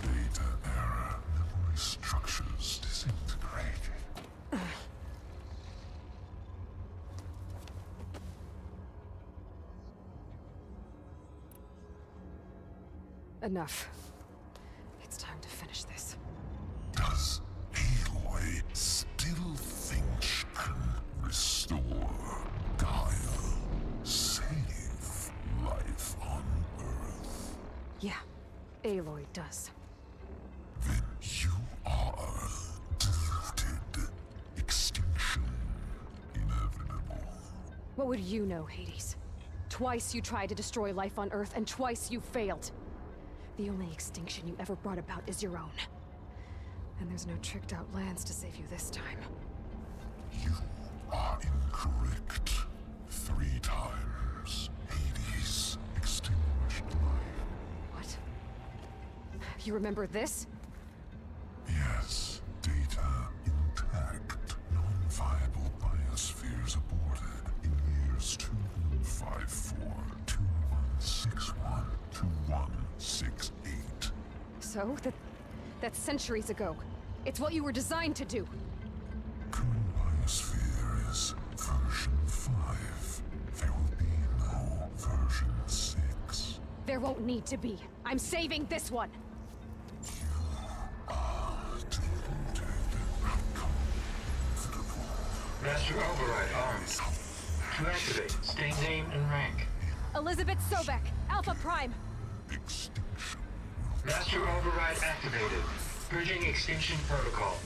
Data error. Memory structures disintegrated. Enough. It's time to finish this. Does Aloy still think she can restore Gaia? Save life on Earth? Yeah, Aloy does. Then you are deluded. Extinction inevitable. What would you know, Hades? Twice you tried to destroy life on Earth, and twice you failed. The only extinction you ever brought about is your own. And there's no tricked out Lance to save you this time. You are incorrect. 3 times. Hades extinguished life. What? You remember this? Yes. Data intact. Non-viable biospheres aborted in years 2154, 2161, 2168. So? That's centuries ago. It's what you were designed to do. Current biosphere is version 5. There will be no version 6. There won't need to be. I'm saving this one. Master Override armed. To activate, state name and rank. Elizabeth Sobek, Alpha Prime. Master Override activated. Purging extinction protocol.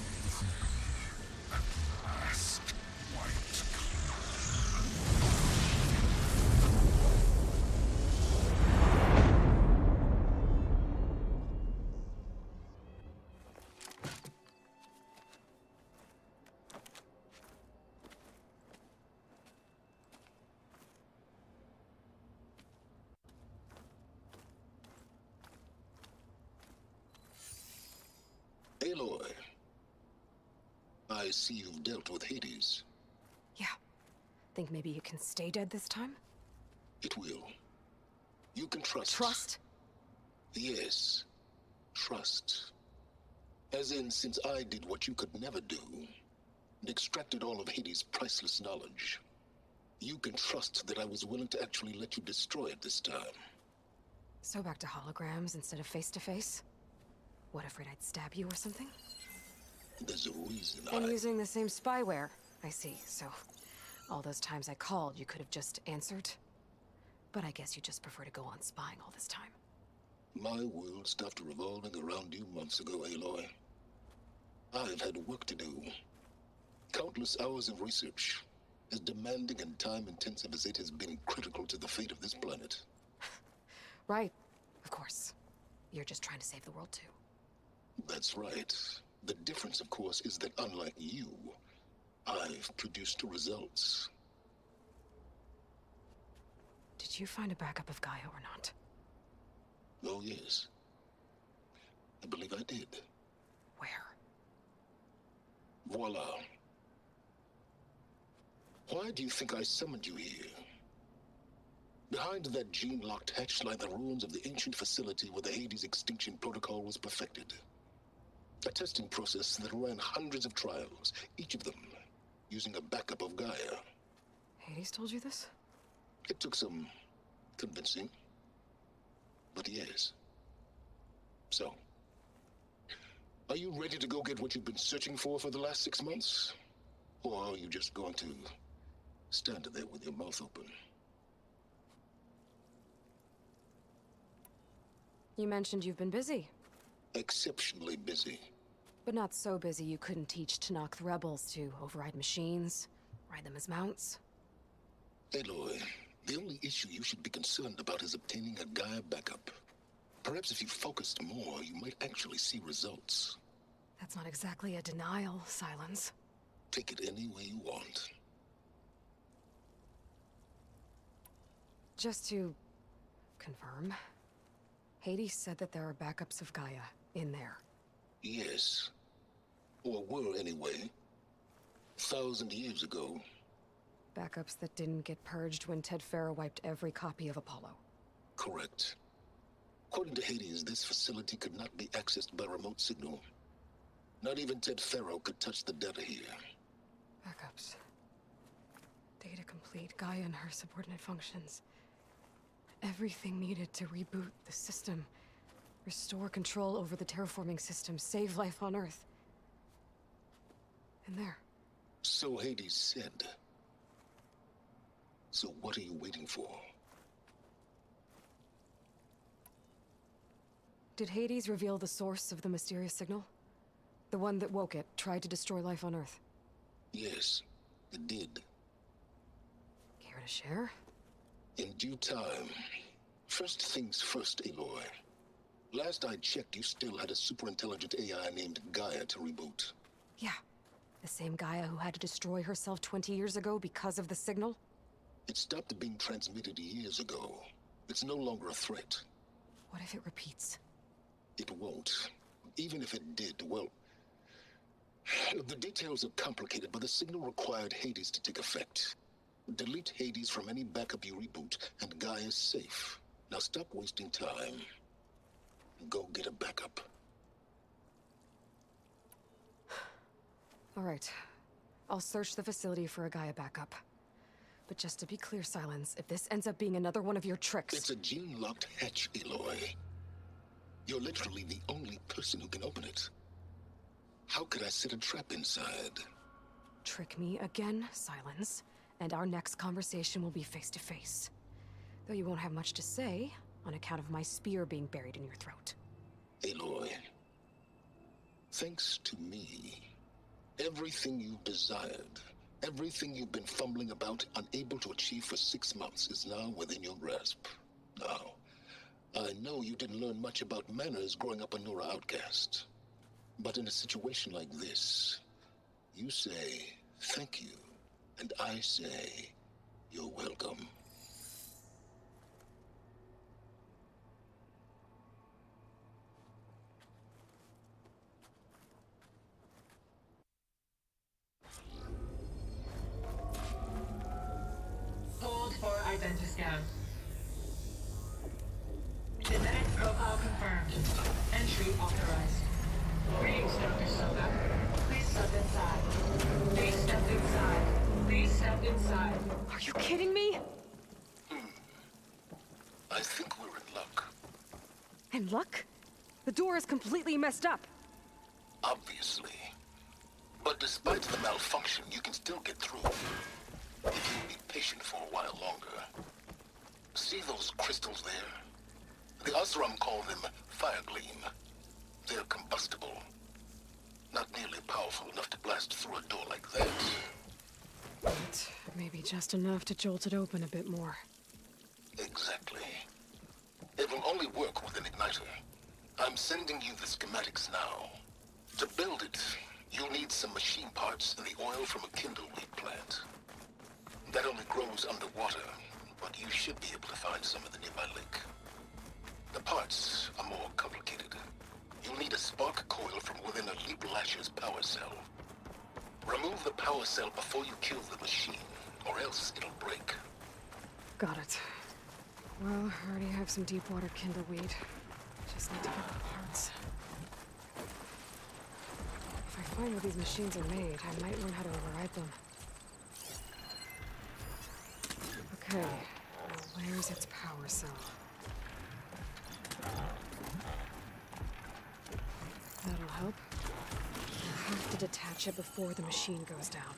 Aloy, I see you've dealt with Hades. Yeah. Think maybe you can stay dead this time? It will. You can trust. Trust? Yes. Trust. As in, since I did what you could never do, and extracted all of Hades' priceless knowledge, you can trust that I was willing to actually let you destroy it this time. So back to holograms instead of face-to-face? What, afraid I'd stab you or something? There's a reason And using the same spyware. I see, so all those times I called, you could have just answered? But I guess you just prefer to go on spying all this time. My world stopped revolving around you months ago, Aloy. I've had work to do. Countless hours of research, as demanding and time-intensive as it has been critical to the fate of this planet. Right, of course. You're just trying to save the world too. That's right. The difference, of course, is that unlike you, I've produced results. Did you find a backup of Gaia or not? Oh, yes. I believe I did. Where? Voila. Why do you think I summoned you here? Behind that gene-locked hatch lie the ruins of the ancient facility where the Hades extinction protocol was perfected. A testing process that ran hundreds of trials, each of them using a backup of Gaia. Hades told you this? It took some convincing, but yes. So, are you ready to go get what you've been searching for the last 6 months? Or are you just going to stand there with your mouth open? You mentioned you've been busy. Exceptionally busy. But not so busy you couldn't teach Tenakth rebels to override machines, ride them as mounts. Aloy, the only issue you should be concerned about is obtaining a Gaia backup. Perhaps if you focused more, you might actually see results. That's not exactly a denial, Silence. Take it any way you want. Just to confirm, Hades said that there are backups of Gaia in there. Yes. Or were anyway. 1,000 years ago. Backups that didn't get purged when Ted Faro wiped every copy of Apollo. Correct. According to Hades, this facility could not be accessed by remote signal. Not even Ted Faro could touch the data here. Backups. Data complete, Gaia and her subordinate functions. Everything needed to reboot the system. Restore control over the terraforming system, save life on Earth. And there. So Hades said. So what are you waiting for? Did Hades reveal the source of the mysterious signal? The one that woke it, tried to destroy life on Earth? Yes, it did. Care to share? In due time. First things first, Aloy. Last I checked, you still had a super-intelligent AI named Gaia to reboot. Yeah. The same Gaia who had to destroy herself 20 years ago because of the signal? It stopped being transmitted years ago. It's no longer a threat. What if it repeats? It won't. Even if it did, well... The details are complicated, but the signal required Hades to take effect. Delete Hades from any backup you reboot, and Gaia's safe. Now stop wasting time. Go get a backup. All right. I'll search the facility for a Gaia backup. But just to be clear, Silence, if this ends up being another one of your tricks... It's a gene-locked hatch, Aloy. You're literally the only person who can open it. How could I set a trap inside? Trick me again, Silence, and our next conversation will be face-to-face. Though you won't have much to say, on account of my spear being buried in your throat. Aloy, thanks to me, everything you've desired, everything you've been fumbling about, unable to achieve for 6 months, is now within your grasp. Now, I know you didn't learn much about manners growing up a Nora outcast. But in a situation like this, you say, thank you, and I say, you're welcome. Hold for identiscan. Genetic profile confirmed. Entry authorized. Greetings, Dr. Soka. Please step inside. Please step inside. Please step inside. Are you kidding me? I think we're in luck. In luck? The door is completely messed up. Obviously. But despite the malfunction, you can still get through. If you'll be patient for a while longer. See those crystals there? The Oseram call them fire gleam. They're combustible. Not nearly powerful enough to blast through a door like that. But maybe just enough to jolt it open a bit more. Exactly. It will only work with an igniter. I'm sending you the schematics now. To build it, you'll need some machine parts and the oil from a kindleweed plant. That only grows underwater, but you should be able to find some in the nearby lake. The parts are more complicated. You'll need a spark coil from within a Leap Lasher's power cell. Remove the power cell before you kill the machine, or else it'll break. Got it. Well, I already have some deep water kindleweed. Just need to get the parts. If I find where these machines are made, I might learn how to override them. Okay, now where's its power cell? That'll help. I'll have to detach it before the machine goes down.